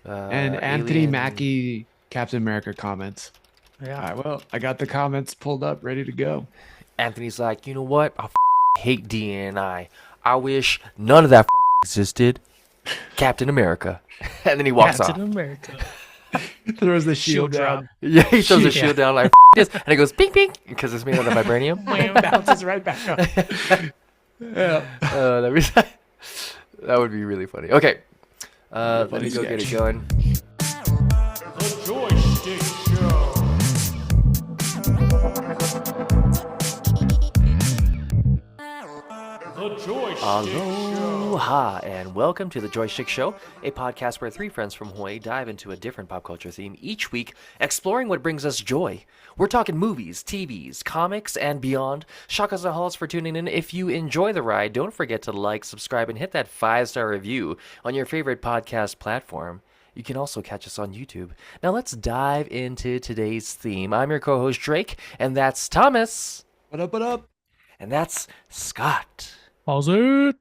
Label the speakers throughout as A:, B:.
A: And Anthony
B: Alien.
A: Mackie, Captain America comments.
C: Yeah.
A: All right, well, I got the comments pulled up, ready to go.
B: Anthony's like, you know what? I hate DNI. I wish none of that existed. Captain America. And then he walks
C: Captain
B: off.
C: America.
A: Throws the
C: Shield
A: shield
C: drop.
A: down.
B: Yeah, he throws the
C: Yeah.
B: shield down like this, and it goes ping ping because it's made out of vibranium.
A: Bounces right back up. Yeah.
B: That would be really funny. Okay, let
A: funny
B: me go get it
A: sketch.
B: going.
D: The Joy Schtick Show. The Joy Schtick Show.
B: Aloha, and welcome to the Joy Schtick Show, a podcast where three friends from Hawaii dive into a different pop culture theme each week, exploring what brings us joy. We're talking movies, TVs, comics, and beyond. Shakas and halls for tuning in. If you enjoy the ride, don't forget to like, subscribe, and hit that 5-star review on your favorite podcast platform. You can also catch us on YouTube. Now let's dive into today's theme. I'm your co-host Drake, and that's Thomas.
A: What up, what up?
B: And that's Scott.
C: How's it?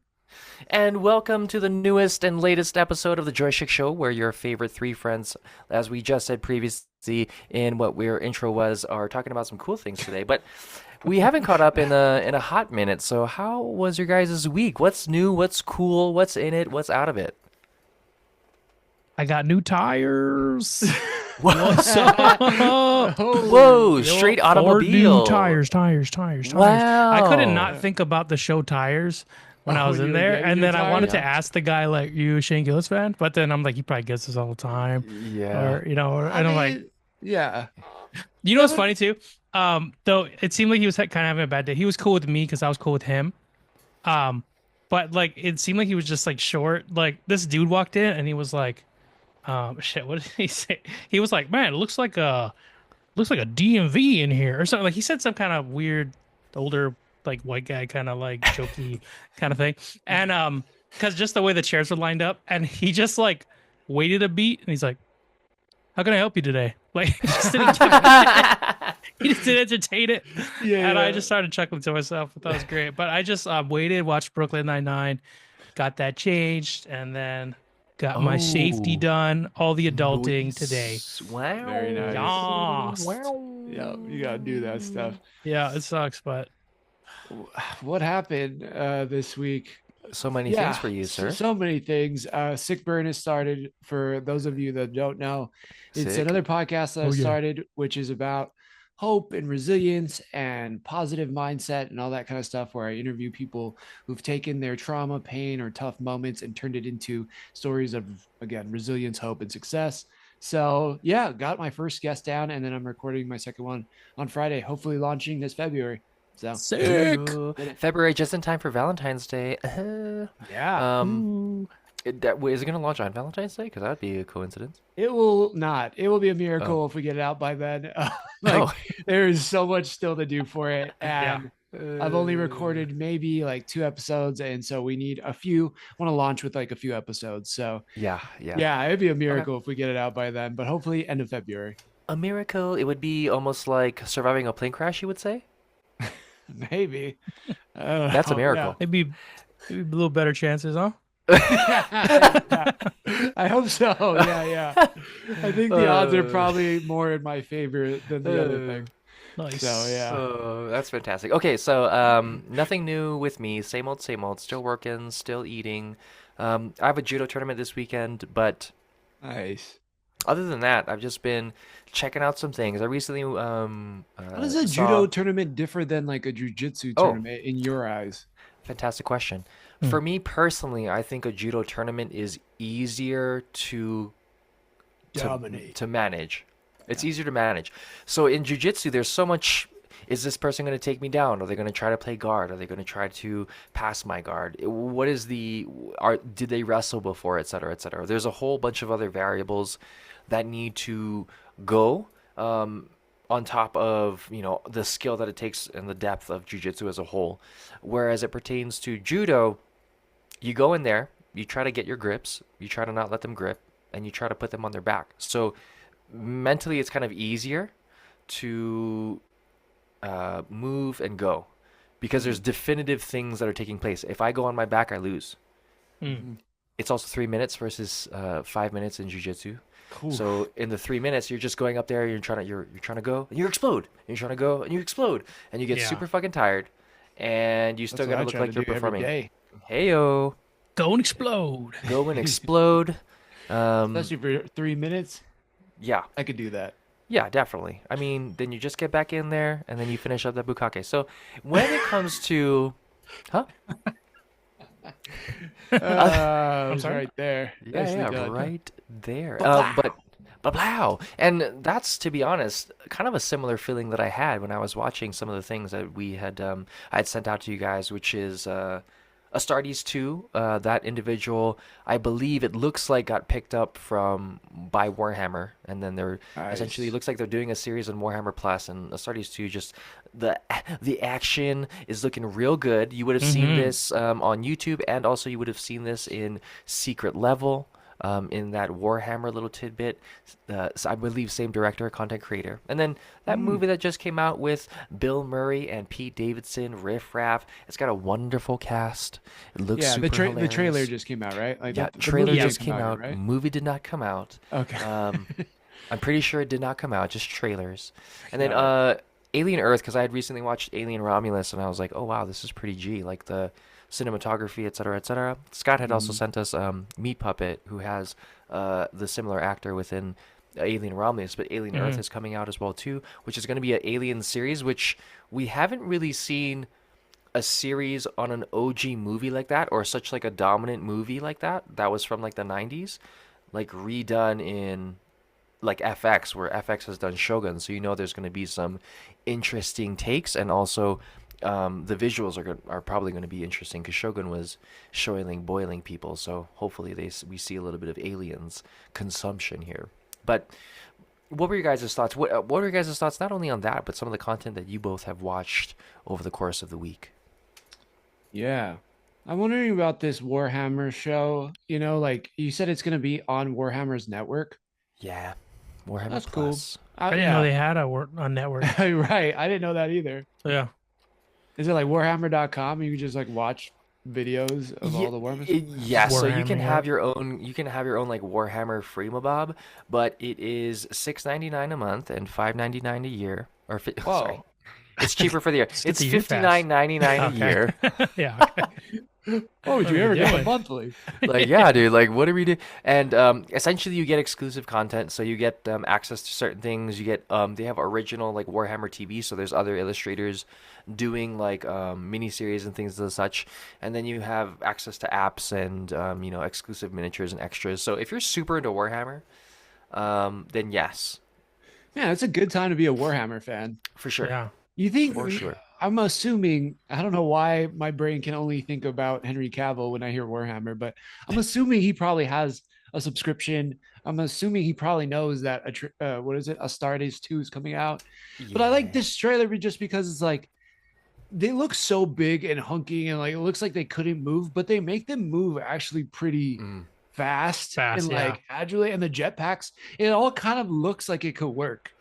B: And welcome to the newest and latest episode of the Joy Schtick Show, where your favorite three friends, as we just said previously in what our intro was, are talking about some cool things today. But we haven't caught up in a hot minute. So how was your guys' week? What's new? What's cool? What's in it? What's out of it?
C: I got new tires. What's up?
B: Whoa! Straight
C: Ford
B: automobile.
C: new tires.
B: Wow.
C: I couldn't not think about the show Tires when I was
A: you
C: in
A: were
C: there,
A: getting
C: and
A: new
C: then I wanted
A: tires?
C: to ask the guy like, "You a Shane Gillis fan?" But then I'm like, he probably gets this all the time,
B: Yeah.
C: or and I'm like,
A: yeah.
C: you know what's funny too? Though it seemed like he was kind of having a bad day. He was cool with me because I was cool with him. But like it seemed like he was just like short. Like this dude walked in and he was like, shit, what did he say? He was like, man, it looks like a DMV in here or something. Like he said some kind of weird older like white guy kind of like jokey kind of thing. And because just the way the chairs were lined up, and he just like waited a beat and he's like, how can I help you today? Like he just didn't he just didn't entertain it.
A: Yeah.
C: And I just started chuckling to myself. That was great. But I just waited, watched Brooklyn Nine-Nine, got that changed, and then got my safety
B: Oh.
C: done, all the adulting today.
B: Wow.
A: Very nice.
C: Yas.
A: Yeah, you gotta do that stuff.
C: Yeah, it sucks, but
A: What happened this week?
B: So many things for you, sir.
A: So many things. Sick Burn has started. For those of you that don't know, it's
B: Sick.
A: another podcast that I
C: Oh, yeah.
A: started, which is about hope and resilience and positive mindset and all that kind of stuff, where I interview people who've taken their trauma, pain, or tough moments and turned it into stories of, again, resilience, hope, and success. So yeah, got my first guest down, and then I'm recording my second one on Friday, hopefully launching this February. So
C: sick.
B: Ooh. February, just in time for Valentine's Day.
A: yeah.
B: Is it going to launch on Valentine's Day? Because that would be a coincidence.
A: It will not. It will be a miracle if we get it out by then.
B: Oh.
A: There is so much still to do for it, and I've only recorded maybe like 2 episodes, and so we need a few. Want to launch with like a few episodes, so
B: Yeah.
A: it'd be a miracle if we get it out by then. But hopefully, end of February.
B: A miracle. It would be almost like surviving a plane crash, you would say?
A: Maybe. I don't
B: That's a
A: know.
B: miracle.
C: Maybe a little better chances, huh?
A: Yeah. I hope so. Yeah. I think the odds are probably more in my favor than the other thing.
C: Nice.
A: So yeah.
B: Oh, that's fantastic. Okay, so nothing new with me. Same old, same old. Still working, still eating. I have a judo tournament this weekend, but
A: Nice.
B: other than that, I've just been checking out some things. I recently
A: How does a
B: saw-
A: judo tournament differ than like a jujitsu
B: Oh.
A: tournament in your eyes?
B: Fantastic question. For me personally, I think a judo tournament is easier to
A: Dominate.
B: to manage. It's easier to manage. So in jiu-jitsu, there's so much. Is this person going to take me down? Are they going to try to play guard? Are they going to try to pass my guard? What is did they wrestle before, et cetera, et cetera? There's a whole bunch of other variables that need to go on top of, the skill that it takes and the depth of jiu-jitsu as a whole. Whereas it pertains to judo, you go in there, you try to get your grips, you try to not let them grip, and you try to put them on their back. So mentally, it's kind of easier to move and go because there's definitive things that are taking place. If I go on my back, I lose. it's also 3 minutes versus 5 minutes in jiu-jitsu.
A: Cool.
B: So in the 3 minutes, you're just going up there, you're trying to go, and you explode. And you're trying to go, and you explode, and you get
C: Yeah.
B: super fucking tired, and you
A: That's
B: still
A: what I
B: gotta look
A: try
B: like
A: to
B: you're
A: do every
B: performing.
A: day.
B: Heyo,
C: Go and explode.
B: go and explode.
A: Especially for 3 minutes.
B: Yeah,
A: I could do that.
B: yeah, definitely. I mean, then you just get back in there, and then you finish up that bukkake. So when it comes to, huh?
A: I'm
C: sorry?
A: right there.
B: Yeah,
A: Nicely
B: yeah,
A: done.
B: right there.
A: Ba-blow.
B: But blow. And that's, to be honest, kind of a similar feeling that I had when I was watching some of the things that we had I had sent out to you guys, which is Astartes II. That individual, I believe it looks like got picked up by Warhammer, and then they're essentially, it
A: Nice.
B: looks like they're doing a series on Warhammer Plus, and Astartes II, just the action is looking real good. You would have seen this on YouTube, and also you would have seen this in Secret Level. In that Warhammer little tidbit, so I believe same director, content creator, and then that movie that just came out with Bill Murray and Pete Davidson, Riff Raff. It's got a wonderful cast. It looks
A: Yeah,
B: super hilarious.
A: the trailer just came out, right? Like
B: Yeah,
A: the
B: trailer
A: movie
B: just
A: didn't
B: came
A: come
B: out.
A: yet, right?
B: Movie did not come out.
A: Okay.
B: I'm pretty sure it did not come out. Just trailers, and then
A: Got
B: Alien Earth, because I had recently watched Alien Romulus, and I was like, oh wow, this is pretty G. Like the cinematography, etc., etc. Scott had also sent us Meat Puppet, who has the similar actor within Alien Romulus, but Alien Earth is coming out as well too, which is going to be an Alien series, which we haven't really seen a series on an OG movie like that, or such like a dominant movie like that. That was from like the 90s, like redone in like FX, where FX has done Shogun, so you know there's going to be some interesting takes, and also the visuals are probably going to be interesting, because Shogun was boiling people, so hopefully we see a little bit of aliens consumption here. But what were your guys' thoughts? What were your guys' thoughts not only on that, but some of the content that you both have watched over the course of the week?
A: Yeah. I'm wondering about this Warhammer show. You know, like you said, it's going to be on Warhammer's network.
B: Yeah, Warhammer
A: That's cool.
B: Plus.
C: I didn't know they had a network.
A: Right. I didn't know that either.
C: So, yeah.
A: Is it like Warhammer.com? You can just like watch videos of all the Warhammers?
B: Yeah, so you can
C: Warhammer,
B: have your own. You can have your own like Warhammer Freemabob, but it is $6.99 a month and $5.99 a year. Or sorry, it's cheaper for the year.
C: get
B: It's
C: the year pass.
B: $59.99 a
C: Okay.
B: year.
C: Yeah. Okay.
A: Oh, would you
C: What are
A: ever
C: we
A: get a
C: doing?
A: monthly?
B: Like, yeah, dude, like what do we do? And essentially you get exclusive content, so you get access to certain things. You get they have original like Warhammer TV, so there's other illustrators doing like miniseries and things of such, and then you have access to apps and exclusive miniatures and extras. So if you're super into Warhammer, then yes,
A: Yeah, it's a good time to be a Warhammer fan.
B: for sure.
C: Yeah.
A: You think?
B: For sure.
A: I'm assuming. I don't know why my brain can only think about Henry Cavill when I hear Warhammer, but I'm assuming he probably has a subscription. I'm assuming he probably knows that what is it? Astartes 2 is coming out. But I like this trailer just because it's like they look so big and hunky, and like it looks like they couldn't move, but they make them move actually pretty fast and
C: yeah.
A: like agilely, and the jetpacks. It all kind of looks like it could work.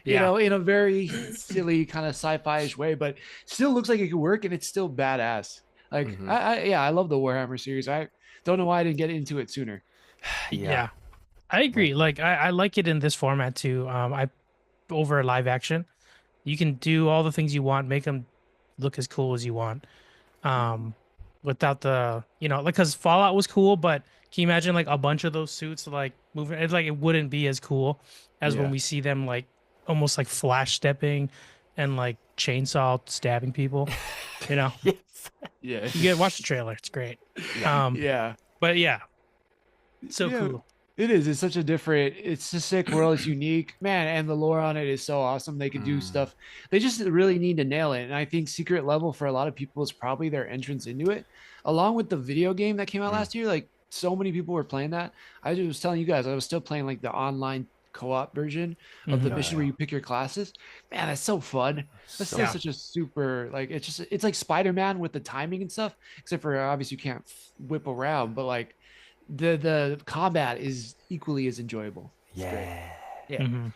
A: You
C: Yeah.
A: know, in a very silly kind of sci-fi-ish way, but still looks like it could work, and it's still badass. Like, I love the Warhammer series. I don't know why I didn't get into it sooner.
C: Yeah. I agree. Like I like it in this format too. I over live action, you can do all the things you want, make them look as cool as you want. Without the like, because Fallout was cool, but can you imagine like a bunch of those suits like moving? It's like it wouldn't be as cool as when
A: Yeah.
C: we see them like almost like flash stepping and like chainsaw stabbing people. You know,
A: Yeah.
C: watch the trailer. It's great.
A: Yeah.
C: But yeah, so
A: Yeah.
C: cool.
A: It is. It's such a different, it's a sick world. It's unique, man. And the lore on it is so awesome. They can do stuff. They just really need to nail it. And I think Secret Level for a lot of people is probably their entrance into it, along with the video game that came out last year. Like so many people were playing that. I just was telling you guys, I was still playing like the online co-op version of the mission where you pick your classes. Man, that's so fun. That's still such a super, like, it's like Spider-Man with the timing and stuff, except for obviously you can't whip around, but like the combat is equally as enjoyable.
B: Yeah.
A: Yeah.
C: Mhm.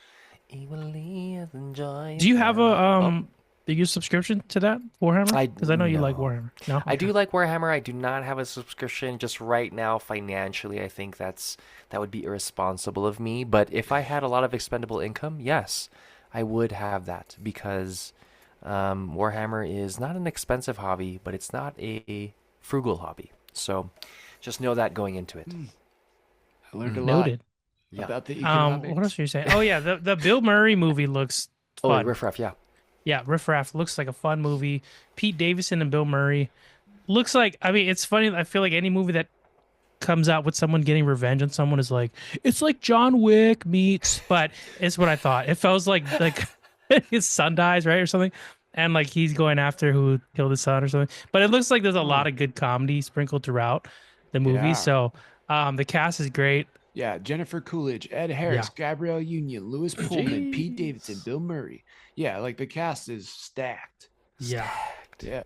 B: Equally as enjoyable.
C: Do you have a Do you subscription to that Warhammer? Because I know you like
B: no.
C: Warhammer. No,
B: I
C: okay.
B: do like Warhammer. I do not have a subscription just right now financially. I think that would be irresponsible of me. But if I had a lot of expendable income, yes, I would have that because Warhammer is not an expensive hobby, but it's not a frugal hobby. So just know that going into it.
A: I learned a lot
C: Noted.
B: Yeah.
A: about the
C: What else
A: economics.
C: were you saying? Oh yeah, the Bill Murray movie looks
B: Oh, wait,
C: fun.
B: Riff Raff, yeah.
C: Yeah, Riff Raff looks like a fun movie. Pete Davidson and Bill Murray looks like. I mean, it's funny. I feel like any movie that comes out with someone getting revenge on someone is like it's like John Wick meets. But it's what I thought. It feels like his son dies, right, or something, and like he's going after who killed his son or something. But it looks like there's a lot of good comedy sprinkled throughout the movie.
A: Yeah.
C: So the cast is great.
A: Yeah, Jennifer Coolidge, Ed
C: Yeah.
A: Harris, Gabrielle Union, Lewis Pullman, Pete Davidson,
B: Jeez.
A: Bill Murray. Yeah, like the cast is stacked.
C: Yeah.
A: Yeah.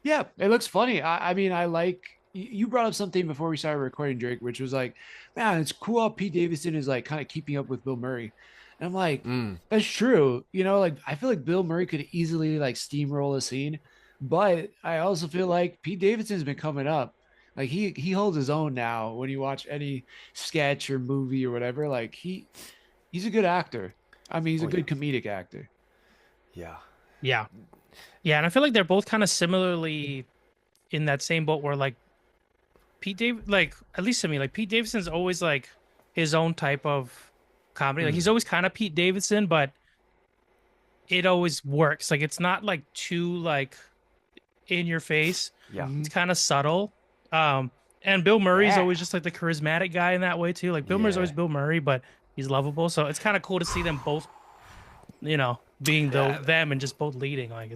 A: Yeah, it looks funny. I mean, I like you brought up something before we started recording, Drake, which was like, man, it's cool how Pete Davidson is like kind of keeping up with Bill Murray. And I'm like,
B: Mm,
A: that's true. You know, like I feel like Bill Murray could easily like steamroll a scene, but I also feel like Pete Davidson's been coming up. Like he holds his own now when you watch any sketch or movie or whatever. Like he's a good actor. I mean, he's a
B: oh, yeah.
A: good comedic actor.
B: Yeah.
C: Yeah. Yeah, and I feel like they're both kind of similarly in that same boat where like like at least to me, like Pete Davidson's always like his own type of comedy. Like he's always kind of Pete Davidson, but it always works. Like it's not like too like in your face.
B: Yeah.
A: Mhm.
C: It's kind of subtle. And Bill Murray's
A: Yeah.
C: always just like the charismatic guy in that way too. Like Bill Murray's always
B: Yeah.
C: Bill Murray, but he's lovable. So it's kind of cool to see them both, being them and just both leading. Like
B: I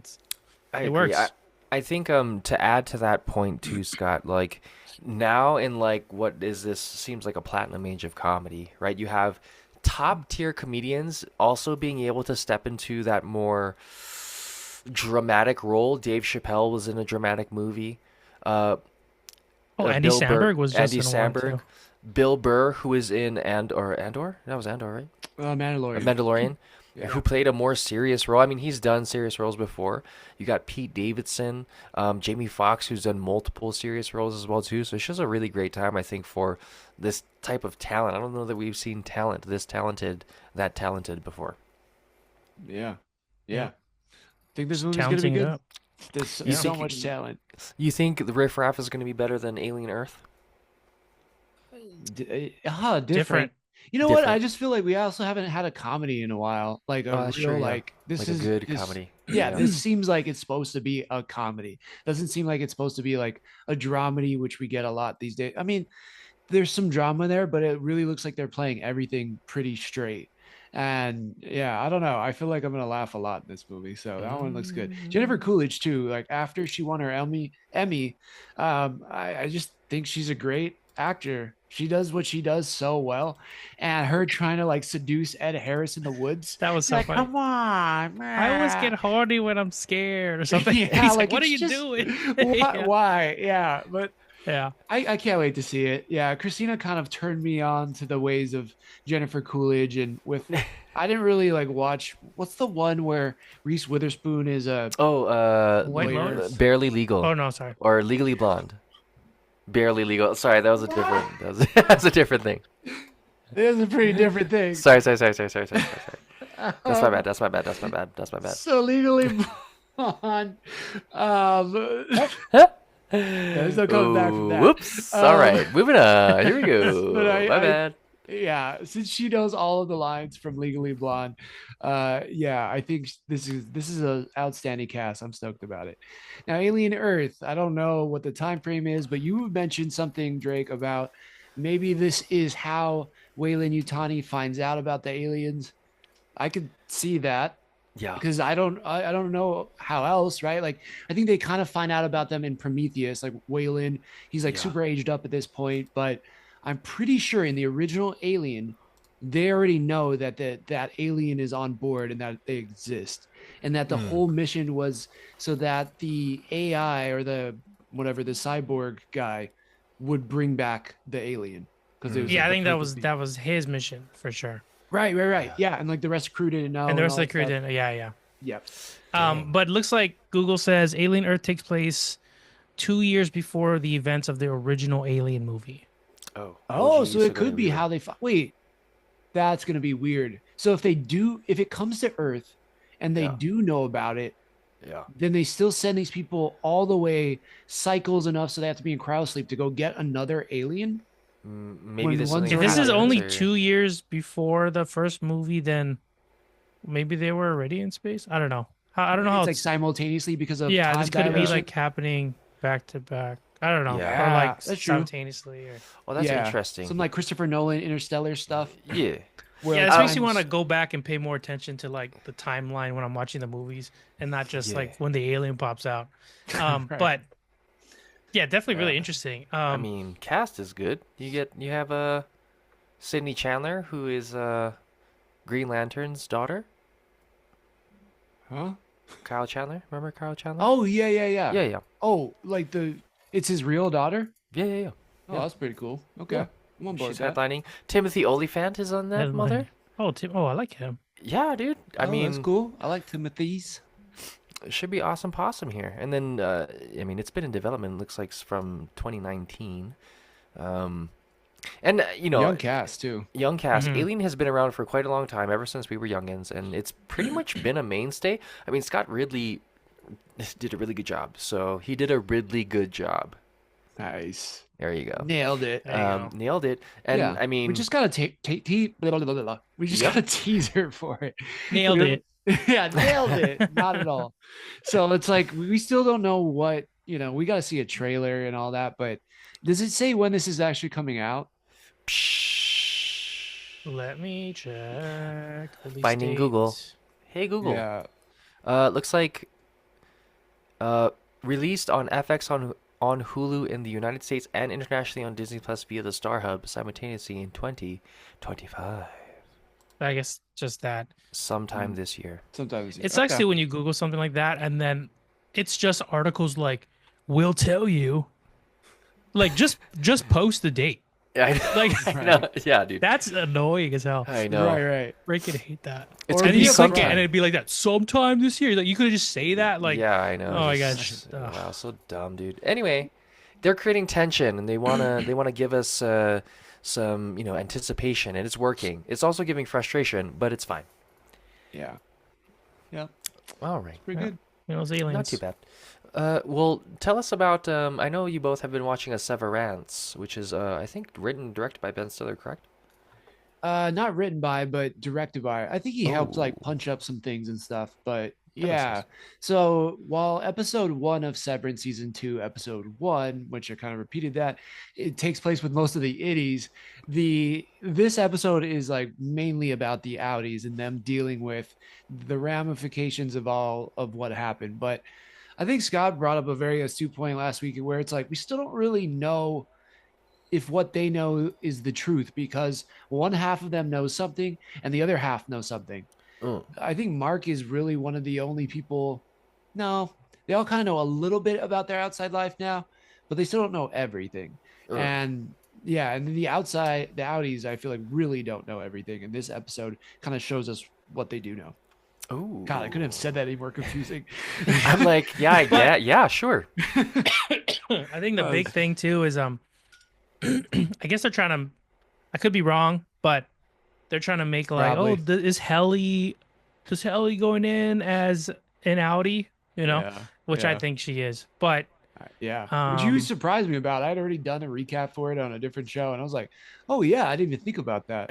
C: it
B: agree.
C: works.
B: I think to add to that point too, Scott, like now in like what is this seems like a platinum age of comedy, right? You have top tier comedians also being able to step into that more dramatic role. Dave Chappelle was in a dramatic movie.
C: Andy
B: Bill Burr,
C: Samberg was just
B: Andy
C: in one
B: Samberg,
C: too.
B: Bill Burr, who is in Andor. That was Andor, right?
A: Mandalorian.
B: Mandalorian,
A: Yeah.
B: who played a more serious role. I mean, he's done serious roles before. You got Pete Davidson, Jamie Foxx, who's done multiple serious roles as well too. So it's just a really great time, I think, for this type of talent. I don't know that we've seen that talented before.
A: Yeah.
C: Yeah.
A: Yeah. Think this movie's gonna be
C: Talenting it
A: good.
C: up.
A: There's
B: You
A: so
B: think-
A: much talent.
B: You think the Riff Raff is going to be better than Alien Earth?
A: Different.
C: Different.
A: You know what? I
B: Different.
A: just feel like we also haven't had a comedy in a while. Like a
B: Oh, that's
A: real
B: true, yeah.
A: like this
B: Like
A: is
B: a good
A: this-
B: comedy.
A: Yeah,
B: Yeah.
A: this seems like it's supposed to be a comedy. Doesn't seem like it's supposed to be like a dramedy, which we get a lot these days. I mean, there's some drama there, but it really looks like they're playing everything pretty straight. And yeah, I don't know. I feel like I'm gonna laugh a lot in this movie. So that one looks good. Jennifer Coolidge too. Like after she won her Emmy, I just think she's a great actor. She does what she does so well, and her trying to like seduce Ed Harris in the woods.
C: That was so
A: Like,
C: funny.
A: come on,
C: I always
A: man.
C: get horny when I'm scared or something.
A: Yeah,
C: He's like, "What are
A: it's
C: you
A: just-
C: doing?"
A: Why?
C: Yeah.
A: Why? Yeah, but
C: Yeah.
A: I can't wait to see it. Yeah, Christina kind of turned me on to the ways of Jennifer Coolidge, and with I didn't really like watch. What's the one where Reese Witherspoon is a
C: White
A: lawyer?
C: Lotus?
B: Barely Legal.
C: Oh no, sorry.
B: Or Legally Blonde. Barely Legal. Sorry, that was a different. That's a different thing.
A: There's a pretty different thing.
B: Sorry. That's my bad. That's my bad.
A: So legally blonde. There's no coming back from that.
B: Whoops. All right, moving on. Here we go.
A: But
B: My bad.
A: Yeah, since she knows all of the lines from Legally Blonde, yeah, I think this is a outstanding cast. I'm stoked about it. Now, Alien Earth, I don't know what the time frame is, but you mentioned something, Drake, about maybe this is how Weyland Yutani finds out about the aliens. I could see that
B: Yeah.
A: because I don't know how else, right? Like I think they kind of find out about them in Prometheus, like Weyland, he's like
B: Yeah.
A: super aged up at this point, but I'm pretty sure in the original Alien, they already know that that alien is on board and that they exist, and that the whole mission was so that the AI or the whatever the cyborg guy would bring back the alien because it was
C: Yeah,
A: like,
C: I
A: the
C: think that
A: purpose
C: was that was his mission for sure.
A: right. Yeah, and like the rest of the crew didn't know,
C: And the rest
A: all
C: of the
A: that
C: crew
A: stuff.
C: didn't. Yeah.
A: Yep.
C: But it looks like Google says Alien Earth takes place 2 years before the events of the original Alien movie.
B: Oh.
A: Oh,
B: OG,
A: so it
B: gonna
A: could be
B: really-
A: how they wait. That's gonna be weird. So if it comes to Earth, and they
B: Yeah.
A: do know about it,
B: Yeah.
A: then they still send these people all the way cycles enough so they have to be in cryosleep to go get another alien.
B: Maybe
A: When
B: there's
A: one's
B: something.
C: If
A: already
C: this is
A: out
C: only
B: or-
C: 2 years before the first movie, then maybe they were already in space. I don't know. I don't know how
A: It's like simultaneously because of
C: yeah,
A: time
C: this could be
A: dilation.
C: like happening back to back. I don't know.
B: Yeah.
C: Or like
A: That's true.
C: simultaneously. Or...
B: Well, that's
A: Yeah.
B: interesting.
A: Some like Christopher Nolan Interstellar stuff.
B: Yeah.
A: Where
C: Yeah, this makes me
A: times-
C: want to go back and pay more attention to like the timeline when I'm watching the movies and not just
B: Yeah.
C: like when the alien pops out.
A: Right.
C: But yeah, definitely really
B: Yeah.
C: interesting.
B: I mean, cast is good. You have Sydney Chandler, who is Green Lantern's daughter.
A: Huh?
B: Kyle Chandler. Remember Kyle Chandler?
A: Oh yeah.
B: yeah, yeah,
A: Oh, like it's his real daughter.
B: yeah, yeah, yeah.
A: Oh,
B: Yeah.
A: that's pretty cool. Okay,
B: Yeah.
A: I'm on board
B: She's
A: with that.
B: headlining. Timothy Olyphant is on that.
C: Headlining.
B: Mother.
C: oh, I like him.
B: Yeah, dude. I
A: Oh,
B: mean,
A: that's cool. I like Timothy's.
B: it should be awesome possum here. And then, I mean, it's been in development. It looks like from 2019. And you know,
A: Young cast too.
B: young cast.
C: Mhm.
B: Alien has been around for quite a long time, ever since we were youngins, and it's pretty much been a mainstay. I mean, Scott Ridley did a really good job. So he did a Ridley good job.
A: Nice.
B: There you go.
A: Nailed it.
C: There you go.
B: Nailed it. And
A: yeah.
B: I mean,
A: we just got a we just
B: Yep.
A: got a teaser for it.
C: Nailed
A: We-
C: it.
A: Yeah, nailed it. Not at all. So it's like we still don't know what, we got to see a trailer and all that, but does it say when this is actually coming out?
C: Let me check. Release
B: Finding Google.
C: date.
B: hey Google.
A: Yeah.
B: Looks like released on FX on Hulu in the United States and internationally on Disney Plus via the Star Hub simultaneously in 2025,
C: I guess just that.
B: sometime this year.
A: Sometimes
C: It sucks too when you Google something like that and then it's just articles like "will tell you," like just post the date.
B: Yeah,
C: Like
B: I know. Yeah, dude.
C: that's annoying as hell.
B: I know.
A: Right.
C: Freaking hate that.
B: It's
A: Or
B: gonna
C: And
B: be
C: then you click it
B: sometime.
C: and it'd be like that sometime this year. Like you could just say that. Like
B: yeah, I know.
C: oh my
B: Just-
C: gosh. Ugh.
B: Wow, so dumb, dude. Anyway, they're creating tension and they wanna give us some anticipation, and it's working. It's also giving frustration, but it's fine.
A: Yeah. Yeah.
B: All right,
A: Pretty good.
C: those aliens.
B: not too bad. Well, tell us about. I know you both have been watching a Severance, which is I think written and directed by Ben Stiller, correct?
A: Not written by, but directed by. I think he helped like
B: Oh.
A: punch up some things and stuff. But
B: makes
A: yeah.
B: sense.
A: So while episode 1 of Severance season 2, episode 1, which I kind of repeated that, it takes place with most of the iddies. This episode is like mainly about the outies and them dealing with the ramifications of all of what happened. But I think Scott brought up a very astute point last week where it's like we still don't really know if what they know is the truth, because one half of them knows something and the other half knows something. I think Mark is really one of the only people. No, they all kind of know a little bit about their outside life now, but they still don't know everything. And yeah, and the outies, I feel like really don't know everything. And this episode kind of shows us what they do know.
B: Oh,
A: God, I couldn't have said that any more confusing.
B: I'm like, yeah, sure.
C: I think the big thing too is I guess they're trying to. I could be wrong, but they're trying to make like,
A: Probably.
C: is Helly going in as an Audi? Which I
A: yeah.
C: think she is. But
A: Yeah. Which you
C: Um,
A: surprised me about. I'd already done a recap for it on a different show, and I was like, "Oh yeah, I didn't even think about that."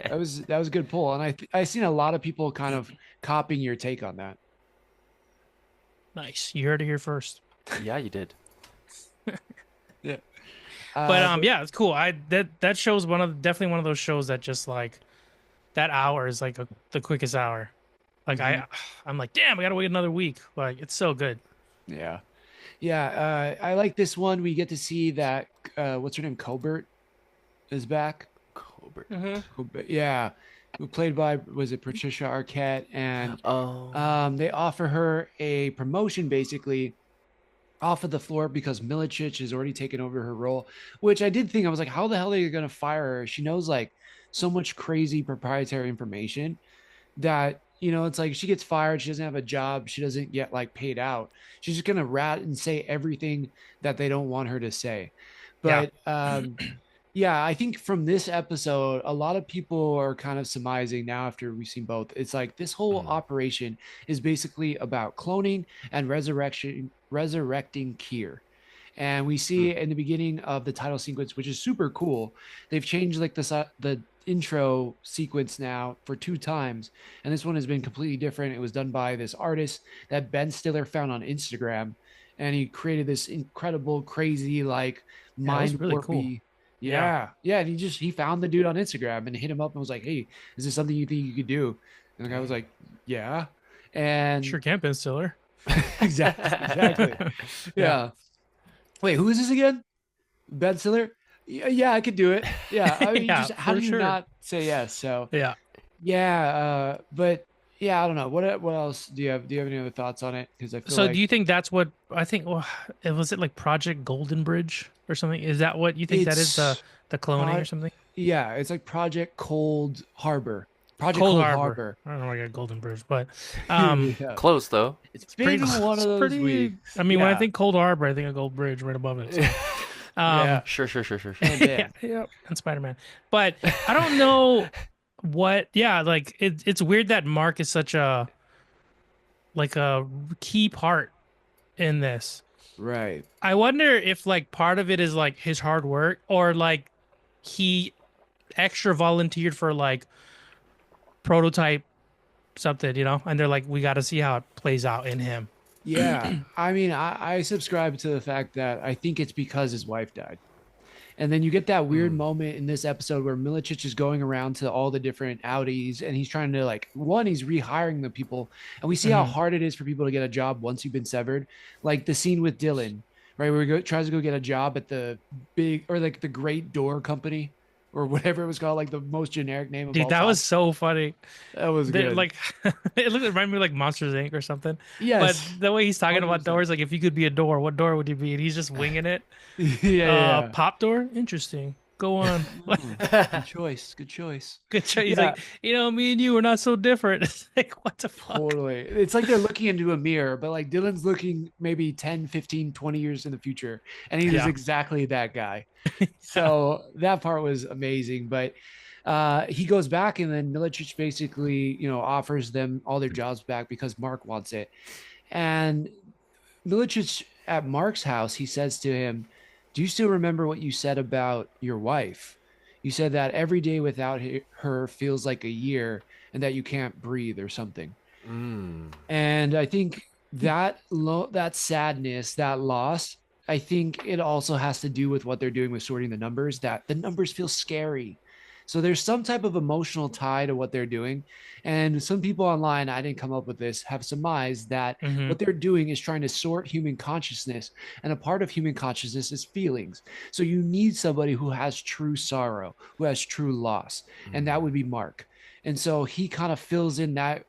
A: That was a good pull, and I seen a lot of people kind of copying your take on that.
C: nice, you heard it here first.
B: Yeah, you did.
C: But yeah, it's cool. That show's definitely one of those shows that just like that hour is like the quickest hour. Like I'm like, damn, I gotta wait another week. Like it's so good.
A: yeah, I like this one. We get to see that what's her name, Colbert, is back.
B: Colbert.
A: Yeah, who played by, was it Patricia Arquette, and
B: Oh.
A: they offer her a promotion basically off of the floor because Milicic has already taken over her role, which I did think, I was like, how the hell are you going to fire her? She knows like so much crazy proprietary information that you know, it's like she gets fired, she doesn't have a job, she doesn't get like paid out. She's just gonna rat and say everything that they don't want her to say.
C: Yeah.
A: But yeah, I think from this episode, a lot of people are kind of surmising now after we've seen both. It's like this whole operation is basically about cloning and resurrecting Kier. And we see in the beginning of the title sequence, which is super cool, they've changed like the intro sequence now for 2 times, and this one has been completely different. It was done by this artist that Ben Stiller found on Instagram, and he created this incredible, crazy, like
C: Yeah, it was
A: mind
C: really cool.
A: warpy. Yeah, and he found the dude on Instagram and hit him up and was like, "Hey, is this something you think you could do?" And the guy was like, "Yeah," and
C: Sure can, Ben Stiller.
A: exactly. Yeah. Wait, who is this again? Ben Stiller? Yeah, I could do it. Yeah, I mean,
C: Yeah,
A: just how
C: for
A: do you
C: sure.
A: not say yes? So
C: Yeah.
A: yeah, but yeah, I don't know. What else do you have? Do you have any other thoughts on it? Because I feel
C: So
A: like
C: do you think that's what I think? Well, was it like Project Golden Bridge or something? Is that what you think that is
A: it's
C: the cloning
A: Pro-
C: or something?
A: yeah, it's like Project Cold Harbor. Project
C: Cold
A: Cold
C: Harbor.
A: Harbor.
C: I don't know, like a Golden Bridge, but
A: Yeah.
B: Close though.
A: It's been
C: close.
A: one of those
C: Pretty.
A: weeks.
C: I mean, when I
A: Yeah.
C: think Cold Harbor, I think of Gold Bridge right above it. So.
A: Yeah.
B: Sure.
A: And
C: Yeah, yeah, and Spider-Man. But I don't know what. Yeah, like it's weird that Mark is such a key part in this.
A: right.
C: I wonder if like part of it is like his hard work or like he extra volunteered for like prototype something, you know, and they're like, we got to see how it plays out in him.
A: Yeah. I mean, I subscribe to the fact that I think it's because his wife died. And then you get that weird moment in this episode where Milicic is going around to all the different Audis and he's trying to like, he's rehiring the people. And we see how hard it is for people to get a job once you've been severed. Like the scene with Dylan, right? Where he tries to go get a job at the big or like the Great Door Company or whatever it was called, like the most generic name of
C: Dude,
A: all
C: that
A: time.
C: was so funny.
A: That was
C: They're,
A: good.
C: like it reminded me of like Monsters Inc. or something.
A: Yes.
C: But the way he's talking about
A: 100%.
C: doors, like if you could be a door, what door would you be? And he's just winging it.
A: yeah.
C: Pop door, interesting. Go on.
A: Good choice. Good choice.
C: Good show. He's
A: Yeah.
C: like, you know, me and you are not so different. It's like, what the fuck?
A: Totally. It's like they're looking into a mirror, but like Dylan's looking maybe 10, 15, 20 years in the future. And he was
C: Yeah.
A: exactly that guy. So that part was amazing. But he goes back and then Milicic basically, you know, offers them all their jobs back because Mark wants it. And Milicic at Mark's house, he says to him, "Do you still remember what you said about your wife? You said that every day without her feels like a year and that you can't breathe or something." And I think that that sadness, that loss, I think it also has to do with what they're doing with sorting the numbers, that the numbers feel scary. So there's some type of emotional tie to what they're doing. And some people online, I didn't come up with this, have surmised that what they're doing is trying to sort human consciousness. And a part of human consciousness is feelings. So you need somebody who has true sorrow, who has true loss. And that would be Mark. And so he kind of fills in that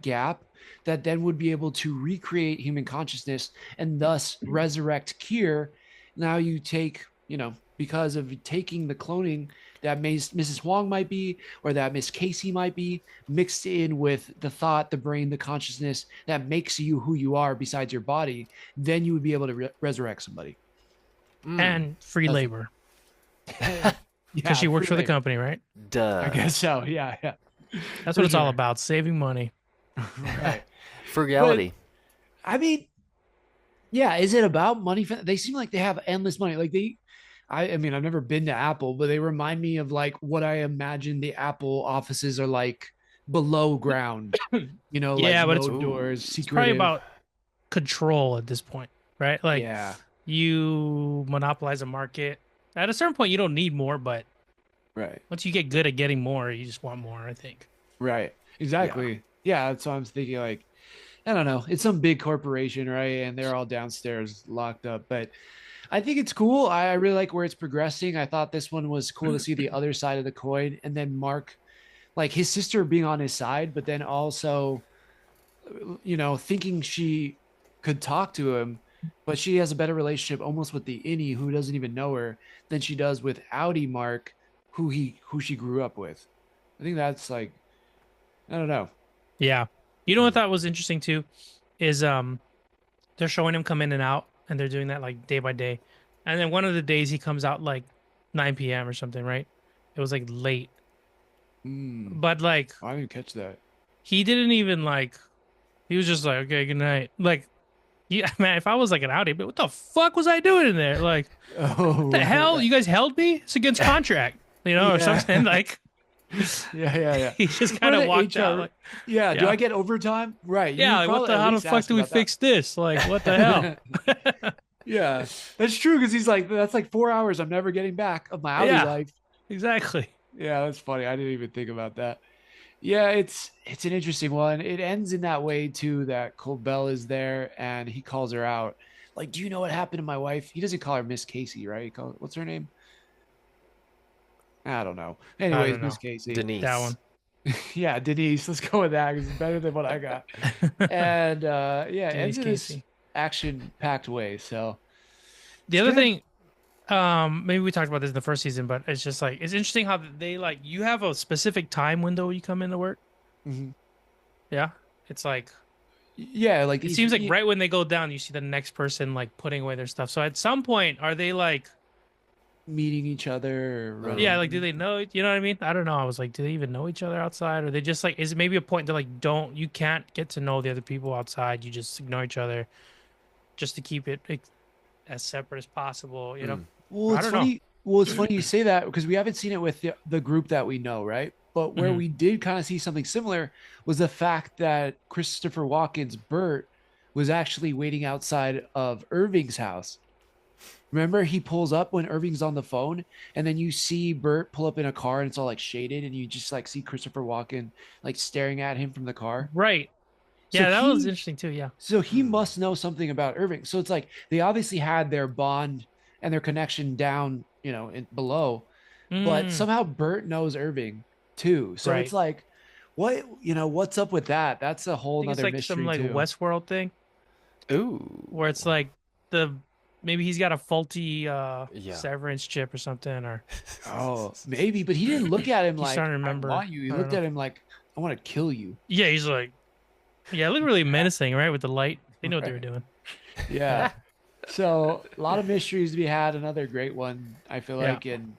A: gap that then would be able to recreate human consciousness and thus resurrect Kier. Now you take, you know, because of taking the cloning that Mrs. Huang might be, or that Miss Casey might be, mixed in with the thought, the brain, the consciousness that makes you who you are besides your body, then you would be able to resurrect somebody.
C: And free labor.
A: Yeah,
C: Because she works for the
A: free
C: company, right?
B: Duh.
A: I guess so. Yeah.
C: That's
A: For
C: what it's all
A: sure.
C: about, saving money.
A: Right.
B: Frugality.
A: I mean, yeah, is it about money? They seem like they have endless money. Like I mean, I've never been to Apple, but they remind me of like what I imagine the Apple offices are like below ground. You know,
C: Yeah,
A: like
C: but it's-
A: no doors,
C: It's probably
A: secretive.
C: about control at this point, right? Like
A: yeah,
C: you monopolize a market. At a certain point, you don't need more, but
A: right,
C: once you get good at getting more, you just want more, I think.
A: right, exactly. Yeah, that's what I'm thinking. Like, I don't know, it's some big corporation, right? And they're all downstairs locked up, but I think it's cool. I really like where it's progressing. I thought this one was cool to see the other side of the coin, and then Mark, like his sister being on his side, but then also, you know, thinking she could talk to him, but she has a better relationship almost with the innie who doesn't even know her than she does with Audi Mark, who she grew up with. I think that's like, I don't know.
C: Yeah. You know what I thought was interesting too is they're showing him come in and out, and they're doing that like day by day. And then one of the days he comes out like 9 p.m. or something, right? It was like late. But like
A: I didn't catch that.
C: he didn't even like he was just like, okay, good night. Like yeah, man, if I was like an outie, but what the fuck was I doing in there? Like
A: Oh,
C: what the hell? You guys held me? It's against contract. You know, or
A: Yeah.
C: something like
A: Yeah.
C: he just
A: What
C: kind
A: are
C: of
A: the
C: walked out
A: HR
C: like
A: Yeah, do
C: Yeah.
A: I get overtime? Right. you
C: yeah, like, what
A: probably
C: the
A: at
C: how the
A: least
C: fuck
A: ask
C: do we
A: about that.
C: fix this? Like what the hell?
A: Yeah, that's true because he's like, that's like 4 hours I'm never getting back of my outie
C: Yeah.
A: life.
C: Exactly.
A: Yeah, that's funny. I didn't even think about that. Yeah, it's an interesting one. It ends in that way too, that Colbell is there and he calls her out. Like, do you know what happened to my wife? He doesn't call her Miss Casey, right? He calls, what's her name? I don't know. Anyways,
C: don't
A: Miss
C: know.
A: Casey.
B: Denise.
C: That one.
A: Yeah, Denise. Let's go with that because it's better than what I got. And yeah, it ends
C: Denise
A: in this
C: Casey.
A: action-packed way. So
C: The
A: it's
C: other
A: good.
C: thing, maybe we talked about this in the first season, but it's just like it's interesting how they like you have a specific time window you come into work.
A: Mhm.
C: Yeah, it's like
A: Yeah, like
C: it seems like right when they go down, you see the next person like putting away their stuff. So at some point, are they like,
A: meeting each other. Or running
C: yeah, like do
A: into-
C: they know? You know what I mean? I don't know. I was like, do they even know each other outside, or they just like is it maybe a point they're like you can't get to know the other people outside. You just ignore each other, just to keep it as separate as possible. You know?
A: Well,
C: I
A: it's
C: don't know.
A: funny. Well, it's funny you say that because we haven't seen it with the group that we know, right? But where
C: Mhm.
A: we did kind of see something similar was the fact that Christopher Walken's Bert was actually waiting outside of Irving's house. Remember, he pulls up when Irving's on the phone, and then you see Bert pull up in a car and it's all like shaded, and you just like see Christopher Walken like staring at him from the car.
C: Right.
A: So
C: Yeah, that was
A: he
C: interesting too. Yeah.
A: So he must know something about Irving. So it's like they obviously had their bond and their connection down, below, but
C: Mm,
A: somehow Bert knows Irving too. So it's
C: right.
A: like, what's up with that? That's a
C: I
A: whole
C: think it's
A: nother
C: like some
A: mystery
C: like
A: too.
C: Westworld thing
B: Ooh.
C: where it's like the maybe he's got a faulty
B: Yeah.
C: severance chip or something, or
A: Oh, maybe, but he didn't look at him
C: he's
A: like,
C: starting to
A: I
C: remember.
A: want you. He
C: I don't
A: looked
C: know.
A: at him like, I want to kill you.
C: Yeah, he's like, yeah, it looked really menacing, right? With the light, they know what they were
A: Right.
C: doing.
A: Yeah. So a lot of mysteries to be had. Another great one, I feel
C: Yeah.
A: like, and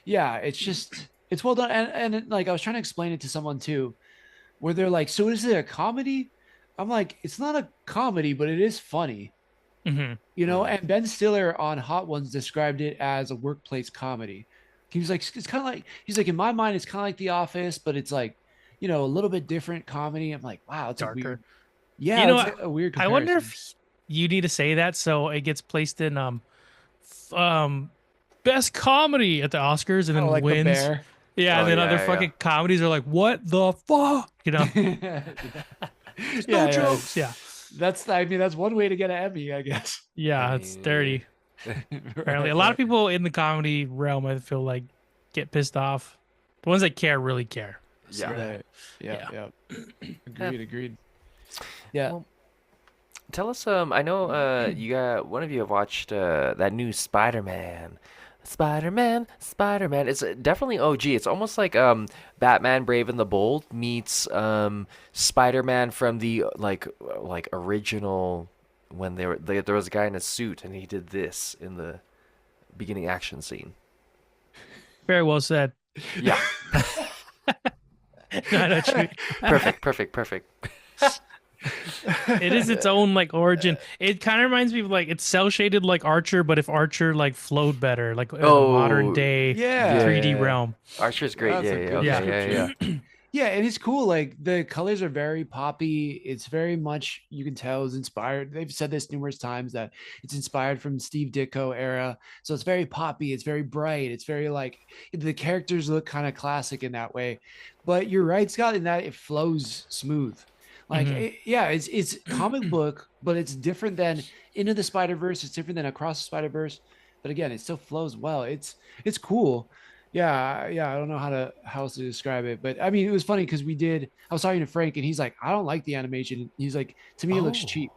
A: yeah, it's well done. And like I was trying to explain it to someone too, where they're like, "So is it a comedy?" I'm like, "It's not a comedy, but it is funny."
C: Hmm.
A: And Ben Stiller on Hot Ones described it as a workplace comedy. He was like, it's kind of like, he's like, in my mind, it's kind of like The Office, but it's like, a little bit different comedy. I'm like, wow, it's a
C: Darker.
A: weird, yeah,
C: You know,
A: it's a weird
C: I
A: comparison.
C: wonder if you need to say that so it gets placed in best comedy at the Oscars and
A: Kind
C: then
A: of like
C: wins.
A: The Bear.
C: Yeah,
B: Oh,
C: and then other
B: yeah,
C: fucking comedies are like, what the fuck? You know,
A: Yeah.
C: there's
A: Yeah,
C: no
A: yeah.
C: jokes. Yeah.
A: That's one way to get an Emmy, I guess.
C: Yeah,
B: I
C: it's
B: mean,
C: dirty. Apparently, a lot of people in the comedy realm, I feel like, get pissed off. The ones that care really care.
B: Yeah.
A: Right. Yeah. Agreed. Yeah.
B: Well, tell us, I know you got one of you have watched that new Spider-Man. Spider-Man. It's definitely OG. It's almost like Batman Brave and the Bold meets Spider-Man from the like original when there was a guy in a suit and he did this in the beginning action scene.
C: Very well said.
B: Yeah.
C: No, I know what you mean.
B: Perfect.
C: It is its own like origin. It kind of reminds me of like it's cell shaded like Archer, but if Archer like flowed better, like in a modern day
A: Yeah.
C: 3D
B: Yeah.
C: realm.
B: Archer's great.
A: That's a
B: Yeah.
A: good
B: Okay. Yeah.
A: Yeah, and it's cool. Like the colors are very poppy. It's very much, you can tell, is inspired. They've said this numerous times that it's inspired from Steve Ditko era. So it's very poppy. It's very bright. It's very like the characters look kind of classic in that way. But you're right, Scott, in that it flows smooth. Like
C: Mhm.
A: it's comic book, but it's different than Into the Spider-Verse. It's different than Across the Spider-Verse. But again, it still flows well. It's cool. Yeah. I don't know how else to describe it, but I mean, it was funny because I was talking to Frank and he's like, I don't like the animation. He's like, to me, it looks
B: Oh.
A: cheap.